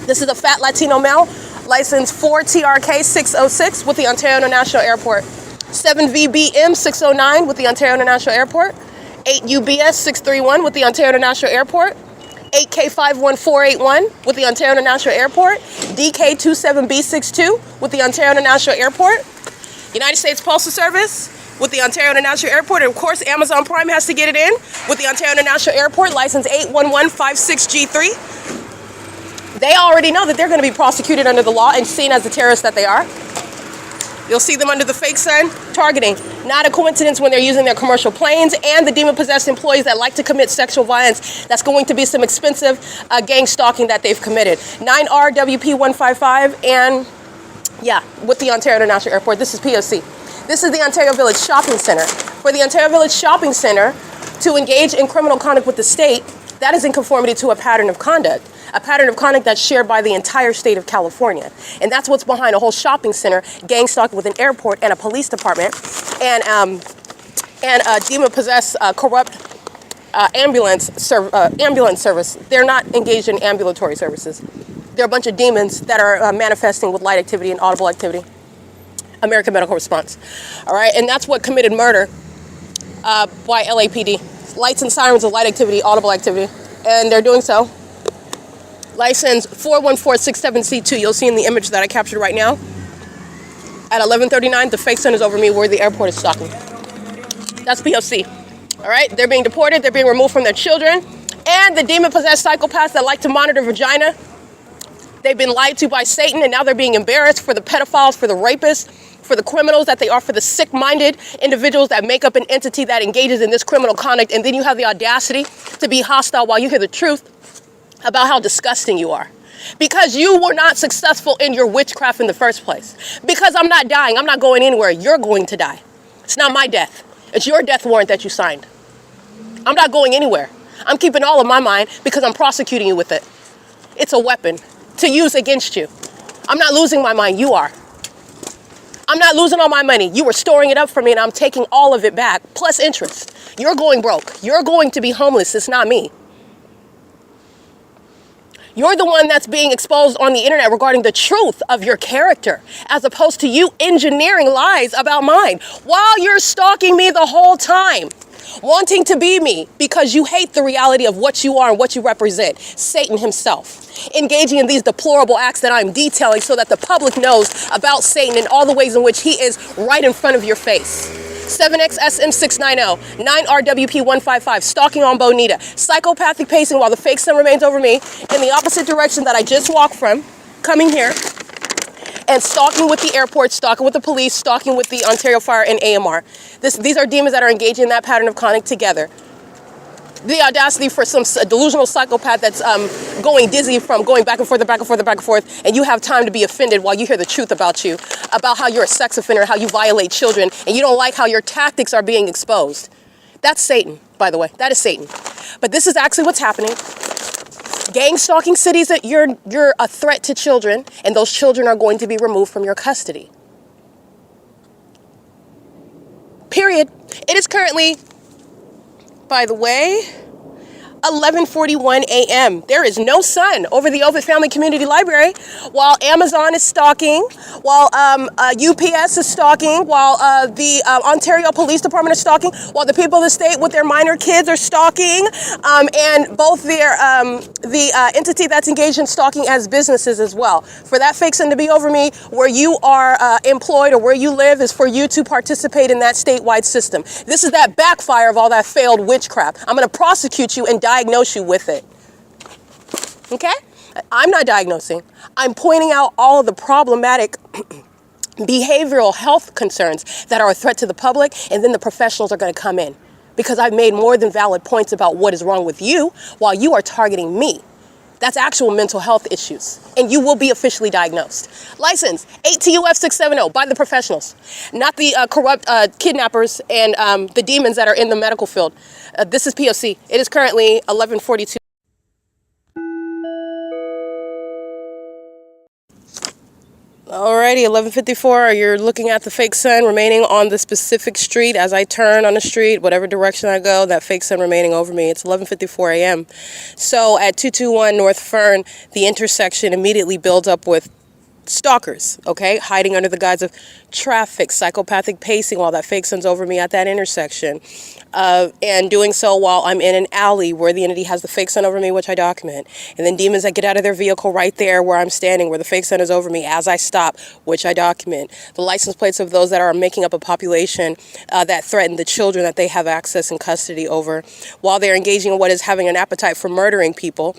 This is a fat Latino male. License 4TRK 606 with the Ontario International Airport. 7VBM 609 with the Ontario International Airport. 8UBS 631 with the Ontario International Airport. 8K51481 with the Ontario International Airport. DK27B62 with the Ontario International Airport. United States Postal Service with the Ontario International Airport. And of course, Amazon Prime has to get it in with the Ontario International Airport. License 81156G3. They already know that they're going to be prosecuted under the law and seen as the terrorists that they are. You'll see them under the fake sun targeting. Not a coincidence when they're using their commercial planes and the demon-possessed employees that like to commit sexual violence. That's going to be some expensive gang stalking that they've committed. 9RWP155 and yeah, with the Ontario International Airport. This is P.O.C. This is the Ontario Village Shopping Center. For the Ontario Village Shopping Center to engage in criminal conduct with the state, that is in conformity to a pattern of conduct. A pattern of conduct that's shared by the entire state of California. And that's what's behind a whole shopping center, gang stalking with an airport and a police department, and a demon-possessed, corrupt ambulance service. They're not engaged in ambulatory services. They're a bunch of demons that are manifesting with light activity and audible activity. American Medical Response. All right, and that's what committed murder by LAPD. Lights and sirens of light activity, audible activity, and they're doing so. License 41467C2. You'll see in the image that I captured right now. At 11:39, the fake sun is over me where the airport is stalking. That's P.O.C. All right, they're being deported. They're being removed from their children. And the demon-possessed psychopaths that like to monitor vagina. They've been lied to by Satan, and now they're being embarrassed for the pedophiles, for the rapists, for the criminals that they are, for the sick-minded individuals that make up an entity that engages in this criminal conduct. And then you have the audacity to be hostile while you hear the truth about how disgusting you are. Because you were not successful in your witchcraft in the first place. Because I'm not dying, I'm not going anywhere, you're going to die. It's not my death. It's your death warrant that you signed. I'm not going anywhere. I'm keeping all of my mind because I'm prosecuting you with it. It's a weapon to use against you. I'm not losing my mind, you are. I'm not losing all my money. You were storing it up for me and I'm taking all of it back, plus interest. You're going broke. You're going to be homeless. It's not me. You're the one that's being exposed on the internet regarding the truth of your character, as opposed to you engineering lies about mine while you're stalking me the whole time, wanting to be me because you hate the reality of what you are and what you represent. Satan himself, engaging in these deplorable acts that I'm detailing so that the public knows about Satan and all the ways in which he is right in front of your face. 7XSM690, 9RWP155, stalking on Bonita, psychopathic pacing while the fake sun remains over me in the opposite direction that I just walked from, coming here, and stalking with the airport, stalking with the police, stalking with the Ontario Fire and AMR. These are demons that are engaging in that pattern of conduct together. The audacity for some delusional psychopath that's going dizzy from going back and forth, back and forth, back and forth, and you have time to be offended while you hear the truth about you, about how you're a sex offender, how you violate children, and you don't like how your tactics are being exposed. That's Satan, by the way. That is Satan. But this is actually what's happening. Gang stalking cities that you're a threat to children, and those children are going to be removed from your custody. Period. It is currently, by the way, 11:41 a.m. There is no sun over the OVITT Family Community Library, while Amazon is stalking, while UPS is stalking, while the Ontario Police Department is stalking, while the people of the state with their minor kids are stalking, and both their the entity that's engaged in stalking as businesses as well. For that fake sun to be over me, where you are employed or where you live is for you to participate in that statewide system. This is that backfire of all that failed witchcraft. I'm going to prosecute you and diagnose you with it. Okay? I'm not diagnosing. I'm pointing out all of the problematic behavioral health concerns that are a threat to the public, and then the professionals are going to come in because I've made more than valid points about what is wrong with you while you are targeting me. That's actual mental health issues, and you will be officially diagnosed. License 8TUF 670 by the professionals, not the corrupt kidnappers and the demons that are in the medical field. This is P.O.C. It is currently 11:42. Alrighty, 11:54. You're looking at the fake sun remaining on the specific street as I turn on the street, whatever direction I go, that fake sun remaining over me. It's 11:54 a.m. So at 221 North Fern, the intersection immediately builds up with stalkers, okay, hiding under the guise of traffic, psychopathic pacing while that fake sun's over me at that intersection, and doing so while I'm in an alley where the entity has the fake sun over me, which I document, and then demons that get out of their vehicle right there where I'm standing, where the fake sun is over me as I stop, which I document. The license plates of those that are making up a population that threaten the children that they have access and custody over, while they're engaging in what is having an appetite for murdering people,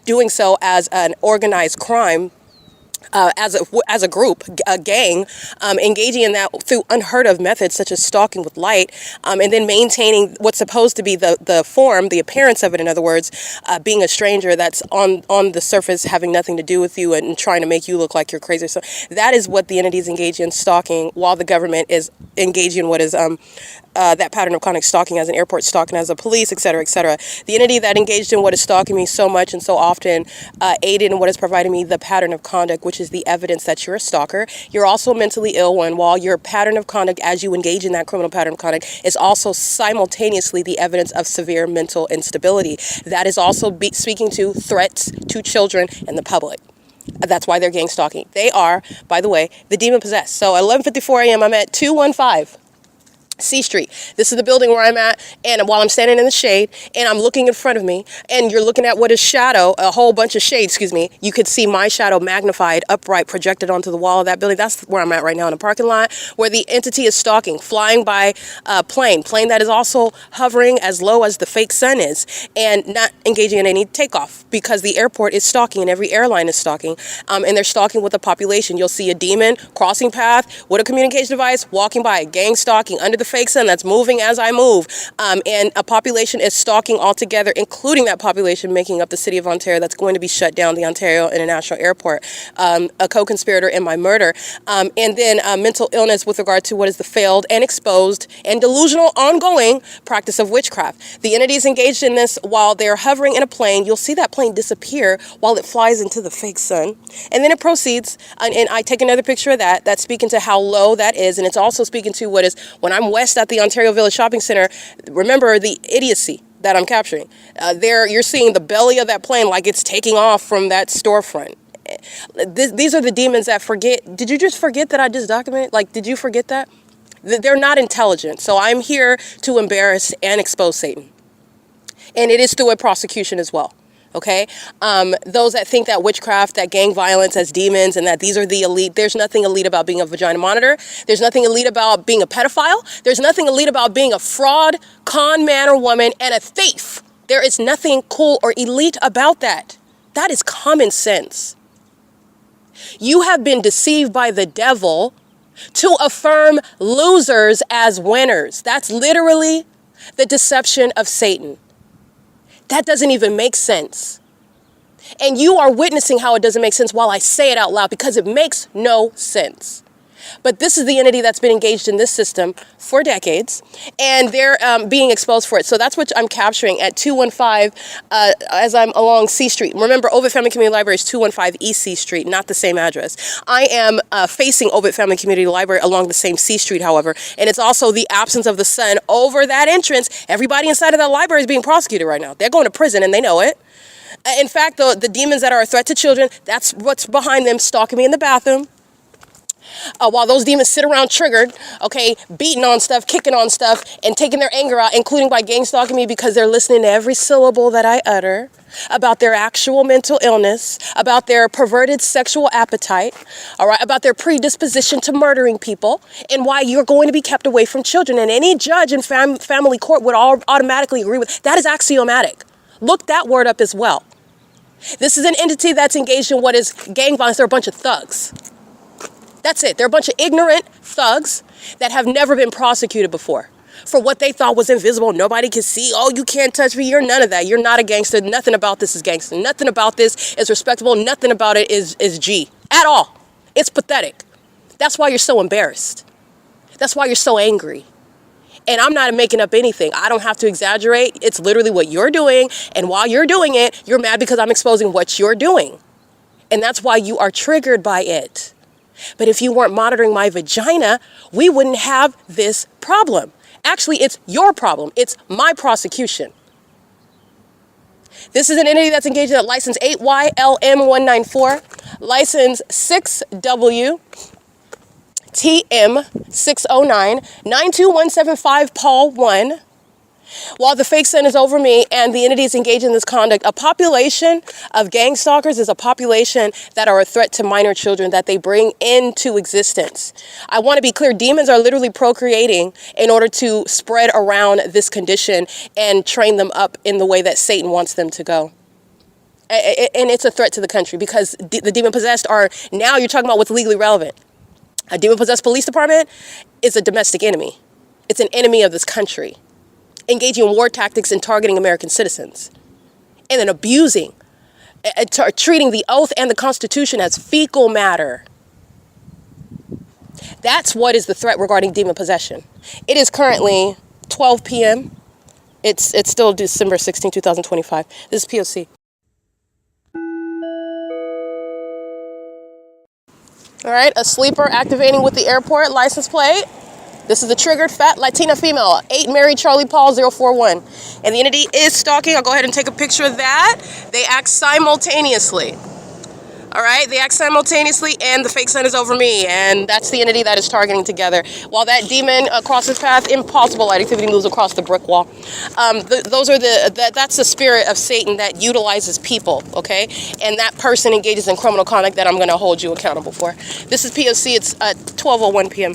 doing so as an organized crime, as a group, a gang, engaging in that through unheard of methods such as stalking with light, and then maintaining what's supposed to be the form, the appearance of it, in other words, being a stranger that's on the surface having nothing to do with you and trying to make you look like you're crazy. So that is what the entity is engaged in, stalking, while the government is engaging in what is that pattern of chronic stalking as an airport stalking as a police, et cetera, et cetera. The entity that engaged in what is stalking me so much and so often aided in what is providing me the pattern of conduct, which is the evidence that you're a stalker. You're also mentally ill one, while your pattern of conduct as you engage in that criminal pattern of conduct is also simultaneously the evidence of severe mental instability. That is also speaking to threats to children and the public. That's why they're gang stalking. They are, by the way, the demon possessed. So at 11:54 a.m., I'm at 215 C Street. This is the building where I'm at, and while I'm standing in the shade and I'm looking in front of me, and you're looking at what is shadow, a whole bunch of shade, excuse me, you could see my shadow magnified, upright, projected onto the wall of that building. That's where I'm at right now in the parking lot, where the entity is stalking, flying by plane that is also hovering as low as the fake sun is, and not engaging in any takeoff because the airport is stalking and every airline is stalking, and they're stalking with a population. You'll see a demon crossing path with a communication device, walking by, gang stalking under the fake sun that's moving as I move, and a population is stalking altogether, including that population making up the city of Ontario that's going to be shut down, the Ontario International Airport, a co-conspirator in my murder, and then mental illness with regard to what is the failed and exposed and delusional ongoing practice of witchcraft. The entities engaged in this while they're hovering in a plane. You'll see that plane disappear while it flies into the fake sun, and then it proceeds, and I take another picture of that. That's speaking to how low that is, and it's also speaking to what is when I'm west at the Ontario Village Shopping Center. Remember the idiocy that I'm capturing. There, you're seeing the belly of that plane like it's taking off from that storefront. These are the demons that forget. Did you just forget that I just documented? Like, did you forget that? They're not intelligent. So I'm here to embarrass and expose Satan. And it is through a prosecution as well. Okay, those that think that witchcraft, that gang violence as demons, and that these are the elite, there's nothing elite about being a vagina monitor. There's nothing elite about being a pedophile. There's nothing elite about being a fraud, con man or woman, and a thief. There is nothing cool or elite about that. That is common sense. You have been deceived by the devil to affirm losers as winners. That's literally the deception of Satan. That doesn't even make sense. And you are witnessing how it doesn't make sense while I say it out loud because it makes no sense. But this is the entity that's been engaged in this system for decades, and they're being exposed for it. So that's what I'm capturing at 215 as I'm along C Street. Remember, OVITT Family Community Library is 215 East C Street, not the same address. I am facing OVITT Family Community Library along the same C Street, however, and it's also the absence of the sun over that entrance. Everybody inside of that library is being prosecuted right now. They're going to prison, and they know it. In fact, the demons that are a threat to children, that's what's behind them, stalking me in the bathroom. While those demons sit around triggered, okay, beating on stuff, kicking on stuff, and taking their anger out, including by gang stalking me because they're listening to every syllable that I utter about their actual mental illness, about their perverted sexual appetite, all right, about their predisposition to murdering people, and why you're going to be kept away from children. And any judge in family court would automatically agree with that. Is axiomatic. Look that word up as well. This is an entity that's engaged in what is gang violence. They're a bunch of thugs. That's it. They're a bunch of ignorant thugs that have never been prosecuted before for what they thought was invisible. Nobody can see. Oh, you can't touch me. You're none of that. You're not a gangster. Nothing about this is gangster. Nothing about this is respectable. Nothing about it is G at all. It's pathetic. That's why you're so embarrassed. That's why you're so angry. And I'm not making up anything. I don't have to exaggerate. It's literally what you're doing. And while you're doing it, you're mad because I'm exposing what you're doing. And that's why you are triggered by it. But if you weren't monitoring my vagina, we wouldn't have this problem. Actually, it's your problem. It's my prosecution. This is an entity that's engaged in license 8YLM194, license 6WTM609, 92175 Paul 1. While the fake sun is over me and the entities engaged in this conduct, a population of gang stalkers is a population that are a threat to minor children that they bring into existence. I want to be clear, demons are literally procreating in order to spread around this condition and train them up in the way that Satan wants them to go. And it's a threat to the country because the demon-possessed are, now you're talking about what's legally relevant. A demon-possessed police department is a domestic enemy. It's an enemy of this country, engaging in war tactics and targeting American citizens, and then abusing, treating the oath and the Constitution as fecal matter. That's what is the threat regarding demon possession. It is currently 12 p.m. It's still December 16, 2025. This is P.O.C. All right, a sleeper activating with the airport license plate. This is the triggered fat Latina female, 8 Mary Charlie Paul 041. And the entity is stalking. I'll go ahead and take a picture of that. They act simultaneously. All right, they act simultaneously, and the fake sun is over me, and that's the entity that is targeting together. While that demon crosses path, impossible light activity moves across the brick wall. That's the spirit of Satan that utilizes people, okay? And that person engages in criminal conduct that I'm going to hold you accountable for. This is POC. It's 12:01 p.m.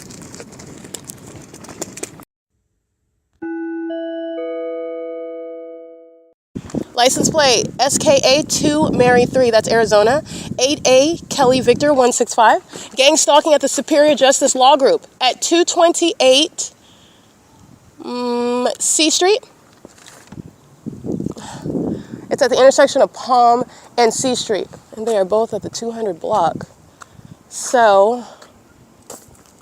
License plate SKA 2 Mary 3, that's Arizona. 8A Kelly Victor 165. Gang stalking at the Superior Justice Law Group at 228 C Street. It's at the intersection of Palm and C Street, and they are both at the 200 block. So,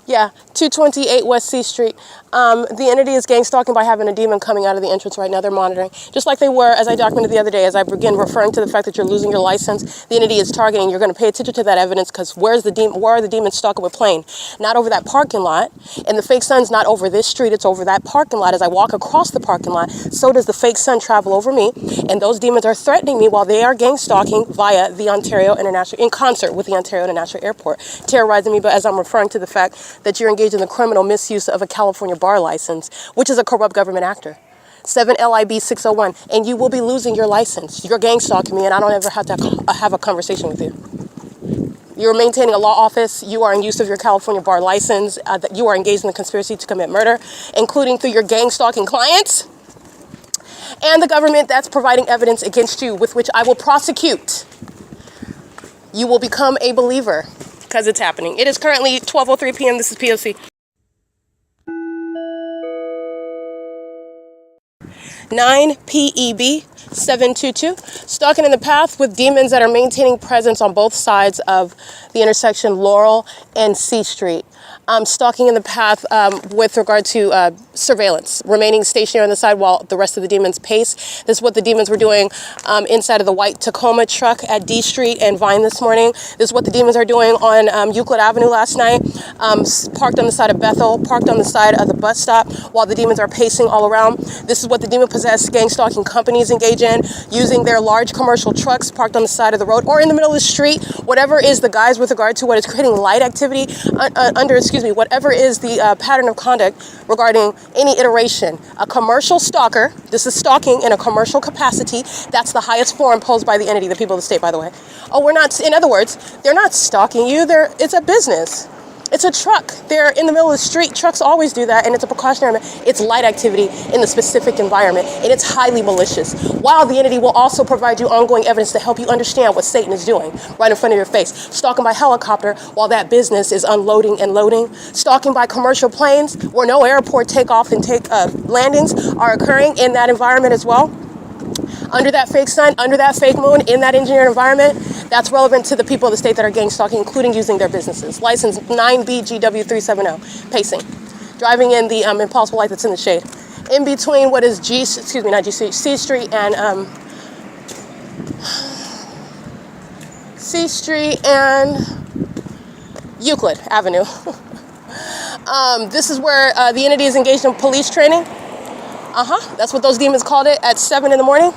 yeah, 228 West C Street. The entity is gang stalking by having a demon coming out of the entrance right now. They're monitoring. Just like they were, as I documented the other day, as I begin referring to the fact that you're losing your license, the entity is targeting. You're going to pay attention to that evidence because where are the demons stalking with plane? Not over that parking lot. And the fake sun's not over this street. It's over that parking lot. As I walk across the parking lot, so does the fake sun travel over me. And those demons are threatening me while they are gang stalking via the Ontario International, in concert with the Ontario International Airport, terrorizing me. But as I'm referring to the fact that you're engaged in the criminal misuse of a California bar license, which is a corrupt government actor. 7 LIB 601, and you will be losing your license. You're gang stalking me, and I don't ever have to have a conversation with you. You're maintaining a law office. You are in use of your California bar license. That you are engaged in the conspiracy to commit murder, including through your gang stalking clients and the government that's providing evidence against you, with which I will prosecute. You will become a believer because it's happening. It is currently 12:03 p.m. This is POC. 9 PEB 722, stalking in the path with demons that are maintaining presence on both sides of the intersection Laurel and C Street. stalking in the path with regard to surveillance, remaining stationary on the side while the rest of the demons pace. This is what the demons were doing inside of the white Tacoma truck at D Street and Vine this morning. This is what the demons are doing on Euclid Avenue last night, parked on the side of Bethel, parked on the side of the bus stop while the demons are pacing all around. This is what the demon-possessed gang stalking companies engage in, using their large commercial trucks parked on the side of the road or in the middle of the street, whatever is the guise with regard to what is creating light activity whatever is the pattern of conduct regarding any iteration. A commercial stalker, this is stalking in a commercial capacity. That's the highest form posed by the entity, the people of the state, by the way. Oh, we're not, in other words, they're not stalking you. It's a business. It's a truck. They're in the middle of the street. Trucks always do that, and it's a precautionary. It's light activity in the specific environment, and it's highly malicious. While the entity will also provide you ongoing evidence to help you understand what Satan is doing right in front of your face. Stalking by helicopter while that business is unloading and loading. Stalking by commercial planes where no airport takeoff and landings are occurring in that environment as well. Under that fake sun, under that fake moon, in that engineered environment, that's relevant to the people of the state that are gang stalking, including using their businesses. License 9BGW370, pacing. Driving in the impossible light that's in the shade. In between what is C Street and C Street and Euclid Avenue. This is where the entity is engaged in police training. That's what those demons called it at 7 in the morning,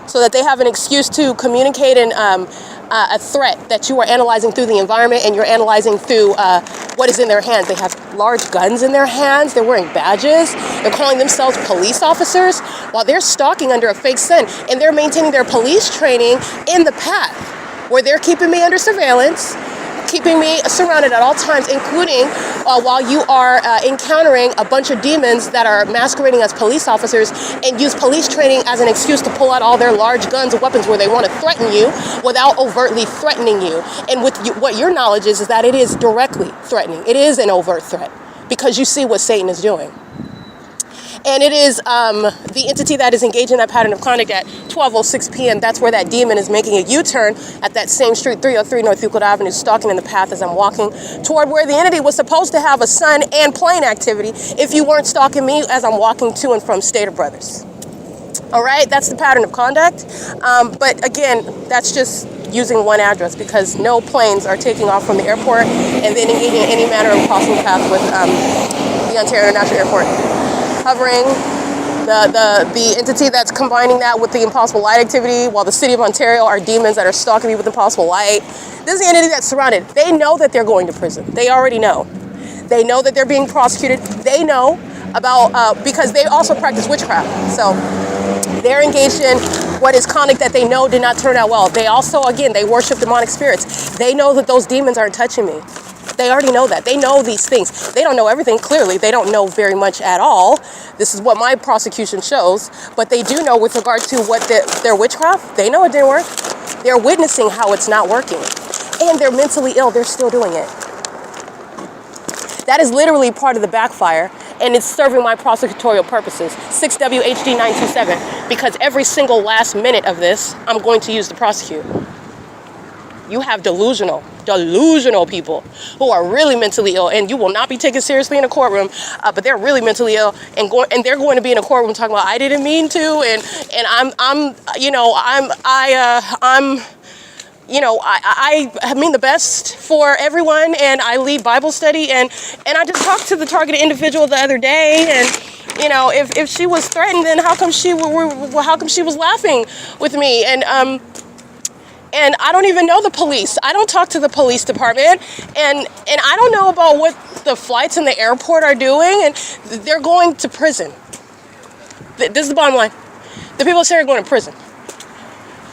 so that they have an excuse to communicate a threat that you are analyzing through the environment, and you're analyzing through what is in their hands. They have large guns in their hands. They're wearing badges. They're calling themselves police officers while they're stalking under a fake sun, and they're maintaining their police training in the path where they're keeping me under surveillance, keeping me surrounded at all times, including while you are encountering a bunch of demons that are masquerading as police officers and use police training as an excuse to pull out all their large guns and weapons where they want to threaten you without overtly threatening you. And with what your knowledge is that it is directly threatening. It is an overt threat because you see what Satan is doing. And it is the entity that is engaged in that pattern of conduct at 12:06 p.m. That's where that demon is making a U-turn at that same street, 303 North Euclid Avenue, stalking in the path as I'm walking toward where the entity was supposed to have a sun and plane activity if you weren't stalking me as I'm walking to and from Stater Brothers. All right, that's the pattern of conduct. But again, that's just using one address because no planes are taking off from the airport and then engaging in any manner of possible path with the Ontario International Airport. Hovering, the entity that's combining that with the impossible light activity, while the city of Ontario are demons that are stalking me with impossible light. This is the entity that's surrounded. They know that they're going to prison. They already know. They know that they're being prosecuted. They know about, because they also practice witchcraft. So they're engaged in what is conduct that they know did not turn out well. They also, again, they worship demonic spirits. They know that those demons aren't touching me. They already know that. They know these things. They don't know everything, clearly. They don't know very much at all. This is what my prosecution shows. But they do know with regard to what their witchcraft, they know it didn't work. They're witnessing how it's not working. And they're mentally ill. They're still doing it. That is literally part of the backfire. And it's serving my prosecutorial purposes. 6WHD927. Because every single last minute of this, I'm going to use to prosecute. You have delusional people who are really mentally ill, and you will not be taken seriously in a courtroom, but they're really mentally ill, and they're going to be in a courtroom talking about, I didn't mean to, and I mean the best for everyone, and I lead Bible study, and I just talked to the targeted individual the other day, and if she was threatened, then how come she was laughing with me, and I don't even know the police. I don't talk to the police department. And I don't know about what the flights in the airport are doing. And they're going to prison. This is the bottom line. The people saying are going to prison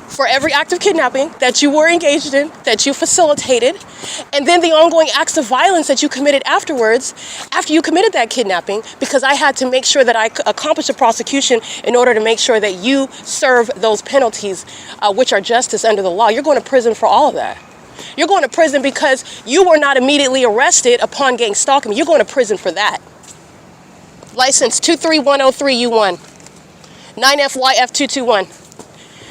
for every act of kidnapping that you were engaged in, that you facilitated, and then the ongoing acts of violence that you committed afterwards, after you committed that kidnapping, because I had to make sure that I accomplished a prosecution in order to make sure that you serve those penalties, which are justice under the law. You're going to prison for all of that. You're going to prison because you were not immediately arrested upon gang stalking. You're going to prison for that. License 23103U1, 9FYF221.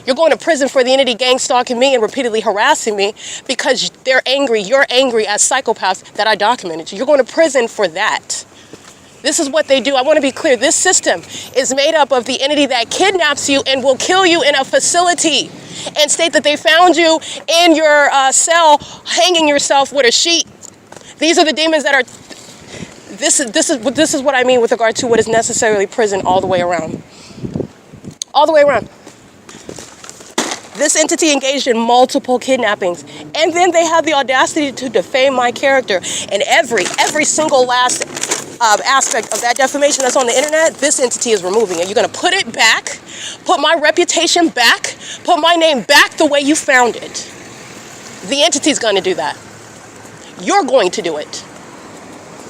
You're going to prison for the entity gang stalking me and repeatedly harassing me because they're angry. You're angry as psychopaths that I documented you. You're going to prison for that. This is what they do. I want to be clear. This system is made up of the entity that kidnaps you and will kill you in a facility and state that they found you in your cell hanging yourself with a sheet. These are the demons that are... This is what I mean with regard to what is necessarily prison all the way around. All the way around. This entity engaged in multiple kidnappings, and then they have the audacity to defame my character. And every single last aspect of that defamation that's on the internet, this entity is removing it. You're going to put it back, put my reputation back, put my name back the way you found it. The entity's going to do that. You're going to do it.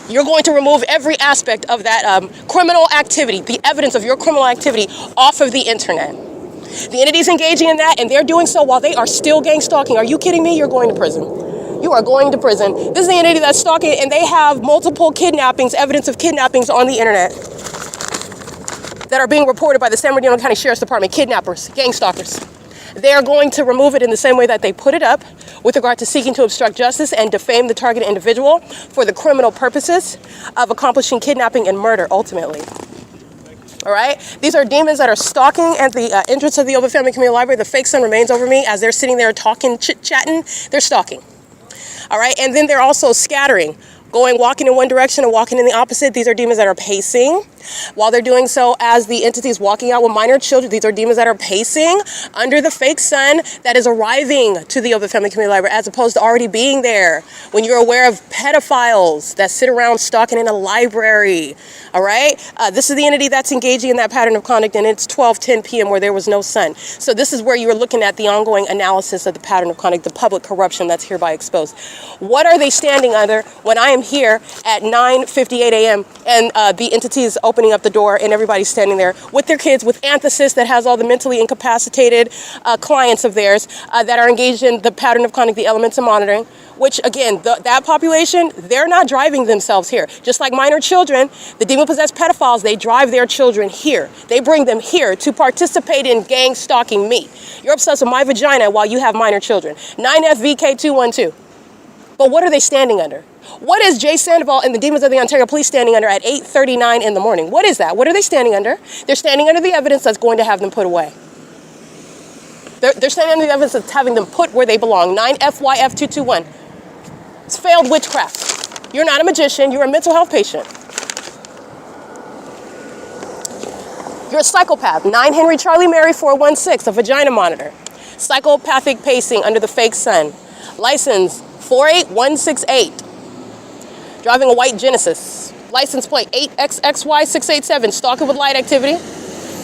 You're going to remove every aspect of that criminal activity, the evidence of your criminal activity off of the internet. The entity's engaging in that, and they're doing so while they are still gang stalking. Are you kidding me? You're going to prison. You are going to prison. This is the entity that's stalking, and they have multiple kidnappings, evidence of kidnappings on the internet that are being reported by the San Bernardino County Sheriff's Department. Kidnappers, gang stalkers. They are going to remove it in the same way that they put it up with regard to seeking to obstruct justice and defame the targeted individual for the criminal purposes of accomplishing kidnapping and murder, ultimately. All right? These are demons that are stalking at the entrance of the OVITT Family Community Library. The fake sun remains over me as they're sitting there talking, chit-chatting. They're stalking. All right? And then they're also scattering, walking in one direction and walking in the opposite. These are demons that are pacing while they're doing so as the entity is walking out with minor children. These are demons that are pacing under the fake sun that is arriving to the OVITT Family Community Library as opposed to already being there. When you're aware of pedophiles that sit around stalking in a library, all right? This is the entity that's engaging in that pattern of conduct, and it's 12:10 p.m. where there was no sun. So this is where you're looking at the ongoing analysis of the pattern of conduct, the public corruption that's hereby exposed. What are they standing under when I am here at 9:58 a.m. and the entity is opening up the door and everybody's standing there with their kids, with Anthesis that has all the mentally incapacitated clients of theirs that are engaged in the pattern of conduct, the elements of monitoring, which again, that population, they're not driving themselves here. Just like minor children, the demon-possessed pedophiles, they drive their children here. They bring them here to participate in gang stalking me. You're obsessed with my vagina while you have minor children. 9FVK212. But what are they standing under? What is Jay Sandoval and the Demons of the Ontario Police standing under at 8:39 in the morning? What is that? What are they standing under? They're standing under the evidence that's going to have them put away. They're standing under the evidence that's having them put where they belong. 9FYF221. It's failed witchcraft. You're not a magician. You're a mental health patient. You're a psychopath. 9 Henry Charlie Mary 416, a vagina monitor. Psychopathic pacing under the fake sun. License 48168. Driving a white Genesis. License plate 8XXY687. Stalking with light activity.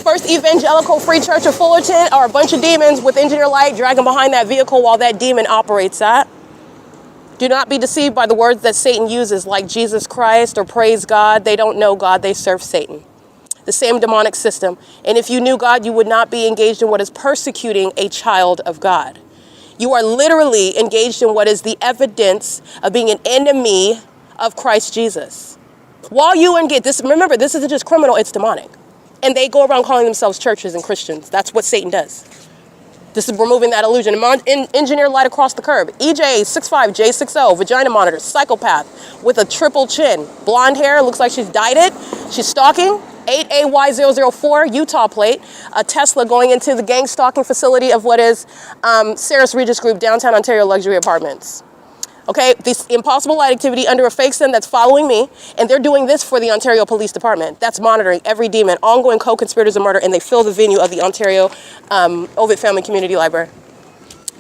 First Evangelical Free Church of Fullerton are a bunch of demons with engineer light dragging behind that vehicle while that demon operates that. Do not be deceived by the words that Satan uses, like Jesus Christ or praise God. They don't know God. They serve Satan. The same demonic system. And if you knew God, you would not be engaged in what is persecuting a child of God. You are literally engaged in what is the evidence of being an enemy of Christ Jesus. While you engage, remember, this isn't just criminal, it's demonic. And they go around calling themselves churches and Christians. That's what Satan does. This is removing that illusion. Engineer light across the curb. EJ65J60, vagina monitor, psychopath with a triple chin. Blonde hair, looks like she's dyed it. She's stalking. 8AY004, Utah plate. A Tesla going into the gang stalking facility of what is Saris Regis Group, downtown Ontario luxury apartments. Okay, this impossible light activity under a fake sun that's following me, and they're doing this for the Ontario Police Department. That's monitoring every demon, ongoing co-conspirators of murder, and they fill the venue of the Ontario OVITT Family Community Library.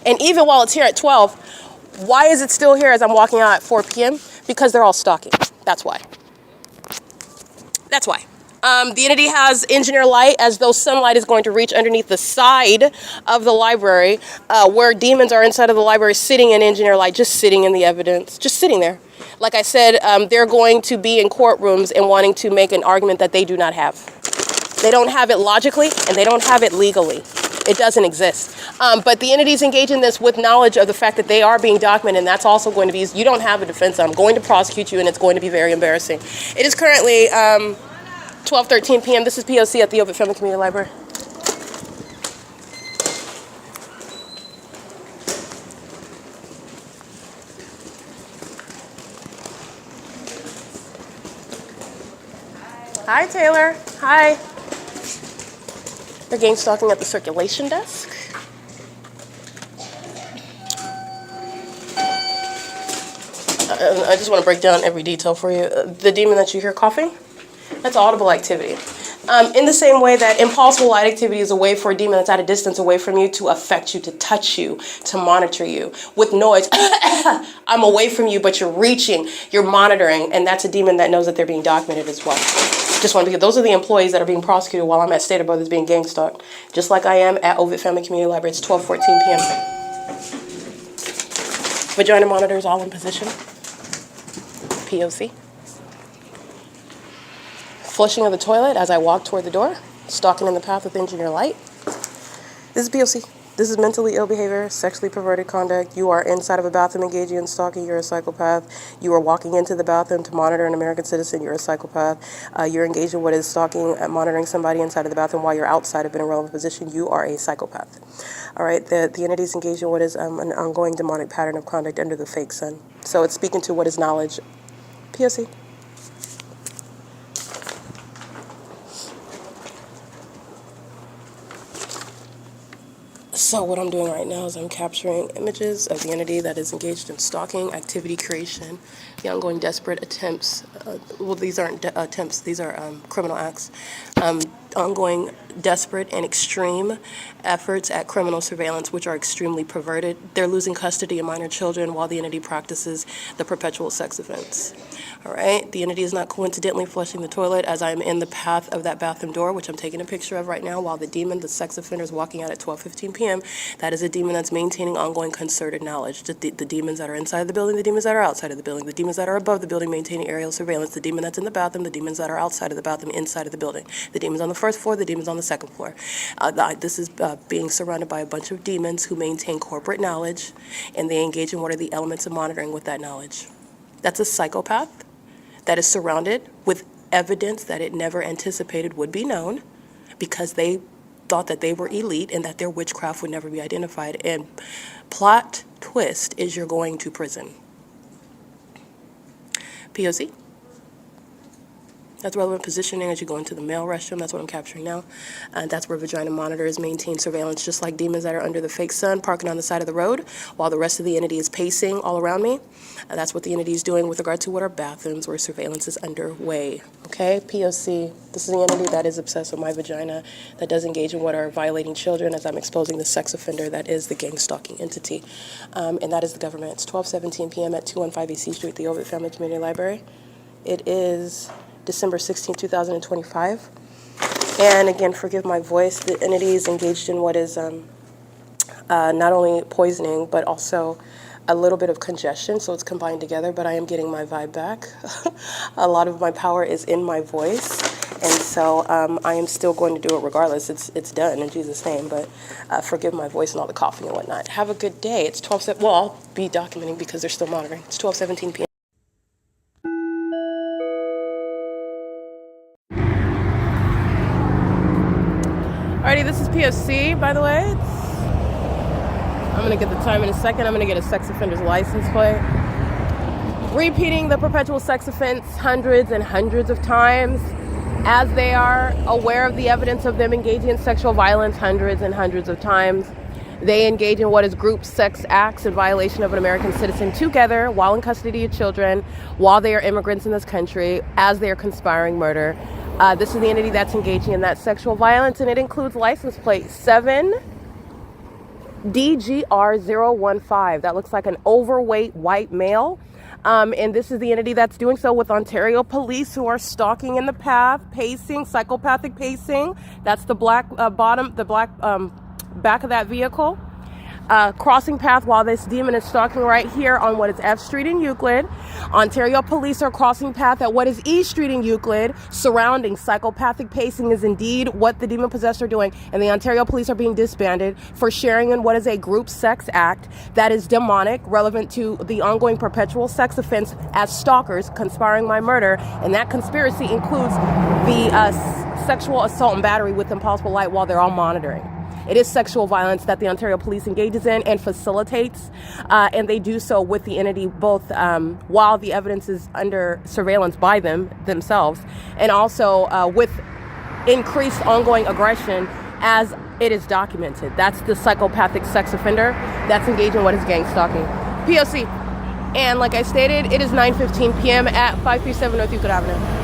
And even while it's here at 12, why is it still here as I'm walking out at 4 p.m.? Because they're all stalking. That's why. That's why. The entity has engineer light as though sunlight is going to reach underneath the side of the library where demons are inside of the library sitting in engineer light, just sitting in the evidence, just sitting there. Like I said, they're going to be in courtrooms and wanting to make an argument that they do not have. They don't have it logically and they don't have it legally. It doesn't exist. But the entities engage in this with knowledge of the fact that they are being documented, and that's also going to be used. You don't have a defense. I'm going to prosecute you, and it's going to be very embarrassing. It is currently 12:13 p.m. This is P.O.C. at the OVITT Family Community Library. Hi, Taylor. Hi. They're gang stalking at the circulation desk. I just want to break down every detail for you. The demon that you hear coughing, that's audible activity. In the same way that impulsive light activity is a way for a demon that's at a distance away from you to affect you, to touch you, to monitor you. With noise, I'm away from you, but you're reaching, you're monitoring, and that's a demon that knows that they're being documented as well. Just want to be, those are the employees that are being prosecuted while I'm at State of Brothers being gang stalked, just like I am at OVITT Family Community Library. It's 12:14 p.m. Vagina monitors all in position. P.O.C. Flushing of the toilet as I walk toward the door. Stalking in the path with engineer light. This is P.O.C. This is mentally ill behavior, sexually perverted conduct. You are inside of a bathroom engaging in stalking. You're a psychopath. You are walking into the bathroom to monitor an American citizen. You're a psychopath. You're engaged in what is stalking, monitoring somebody inside of the bathroom while you're outside of an irrelevant position. You are a psychopath. All right. The entity is engaged in what is an ongoing demonic pattern of conduct under the fake sun. So it's speaking to what is knowledge. P.O.C. So what I'm doing right now is I'm capturing images of the entity that is engaged in stalking, activity creation, the ongoing desperate attempts. Well, these aren't attempts, these are criminal acts. Ongoing desperate and extreme efforts at criminal surveillance, which are extremely perverted. They're losing custody of minor children while the entity practices the perpetual sex offense. All right, the entity is not coincidentally flushing the toilet as I'm in the path of that bathroom door, which I'm taking a picture of right now, while the demon, the sex offender, is walking out at 12:15 p.m. That is a demon that's maintaining ongoing concerted knowledge. The demons that are inside the building, the demons that are outside of the building, the demons that are above the building maintaining aerial surveillance, the demon that's in the bathroom, the demons that are outside of the bathroom, inside of the building, the demons on the first floor, the demons on the second floor. This is being surrounded by a bunch of demons who maintain corporate knowledge, and they engage in what are the elements of monitoring with that knowledge. That's a psychopath that is surrounded with evidence that it never anticipated would be known because they thought that they were elite and that their witchcraft would never be identified. And plot twist is you're going to prison. P.O.C. That's relevant positioning as you go into the male restroom. That's what I'm capturing now. And that's where vagina monitors maintain surveillance, just like demons that are under the fake sun, parking on the side of the road, while the rest of the entity is pacing all around me. And that's what the entity is doing with regard to what are bathrooms where surveillance is underway. Okay, POC. This is the entity that is obsessed with my vagina, that does engage in what are violating children as I'm exposing the sex offender that is the gang stalking entity. And that is the government. It's 12:17 p.m. at 215 E.C. Street, the OVITT Family Community Library. It is December 16, 2025. And again, forgive my voice. The entity is engaged in what is not only poisoning, but also a little bit of congestion, so it's combined together, but I am getting my vibe back. A lot of my power is in my voice, and so I am still going to do it regardless. It's done in Jesus' name, but forgive my voice and all the coughing and whatnot. Have a good day. It's 12:07. Well, I'll be documenting because they're still monitoring. It's 12:17 p.m. Alrighty, this is POC, by the way. I'm going to get the time in a second. I'm going to get a sex offender's license plate. Repeating the perpetual sex offense hundreds and hundreds of times as they are aware of the evidence of them engaging in sexual violence hundreds and hundreds of times. They engage in what is group sex acts in violation of an American citizen together while in custody of children, while they are immigrants in this country, as they are conspiring murder. This is the entity that's engaging in that sexual violence, and it includes license plate 7DGR015. That looks like an overweight white male. And this is the entity that's doing so with Ontario police, who are stalking in the path, pacing, psychopathic pacing. That's the black back of that vehicle. Crossing path while this demon is stalking right here on what is F Street in Euclid. Ontario police are crossing path at what is E Street in Euclid. Surrounding psychopathic pacing is indeed what the demon possessed are doing. And the Ontario police are being disbanded for sharing in what is a group sex act that is demonic, relevant to the ongoing perpetual sex offense as stalkers conspiring my murder. And that conspiracy includes the sexual assault and battery with impossible light while they're all monitoring. It is sexual violence that the Ontario Police engages in and facilitates, and they do so with the entity both while the evidence is under surveillance by themselves, and also with increased ongoing aggression as it is documented. That's the psychopathic sex offender that's engaged in what is gang stalking. P.O.C. And like I stated, it is 9:15 p.m. at 537 North Euclid Avenue.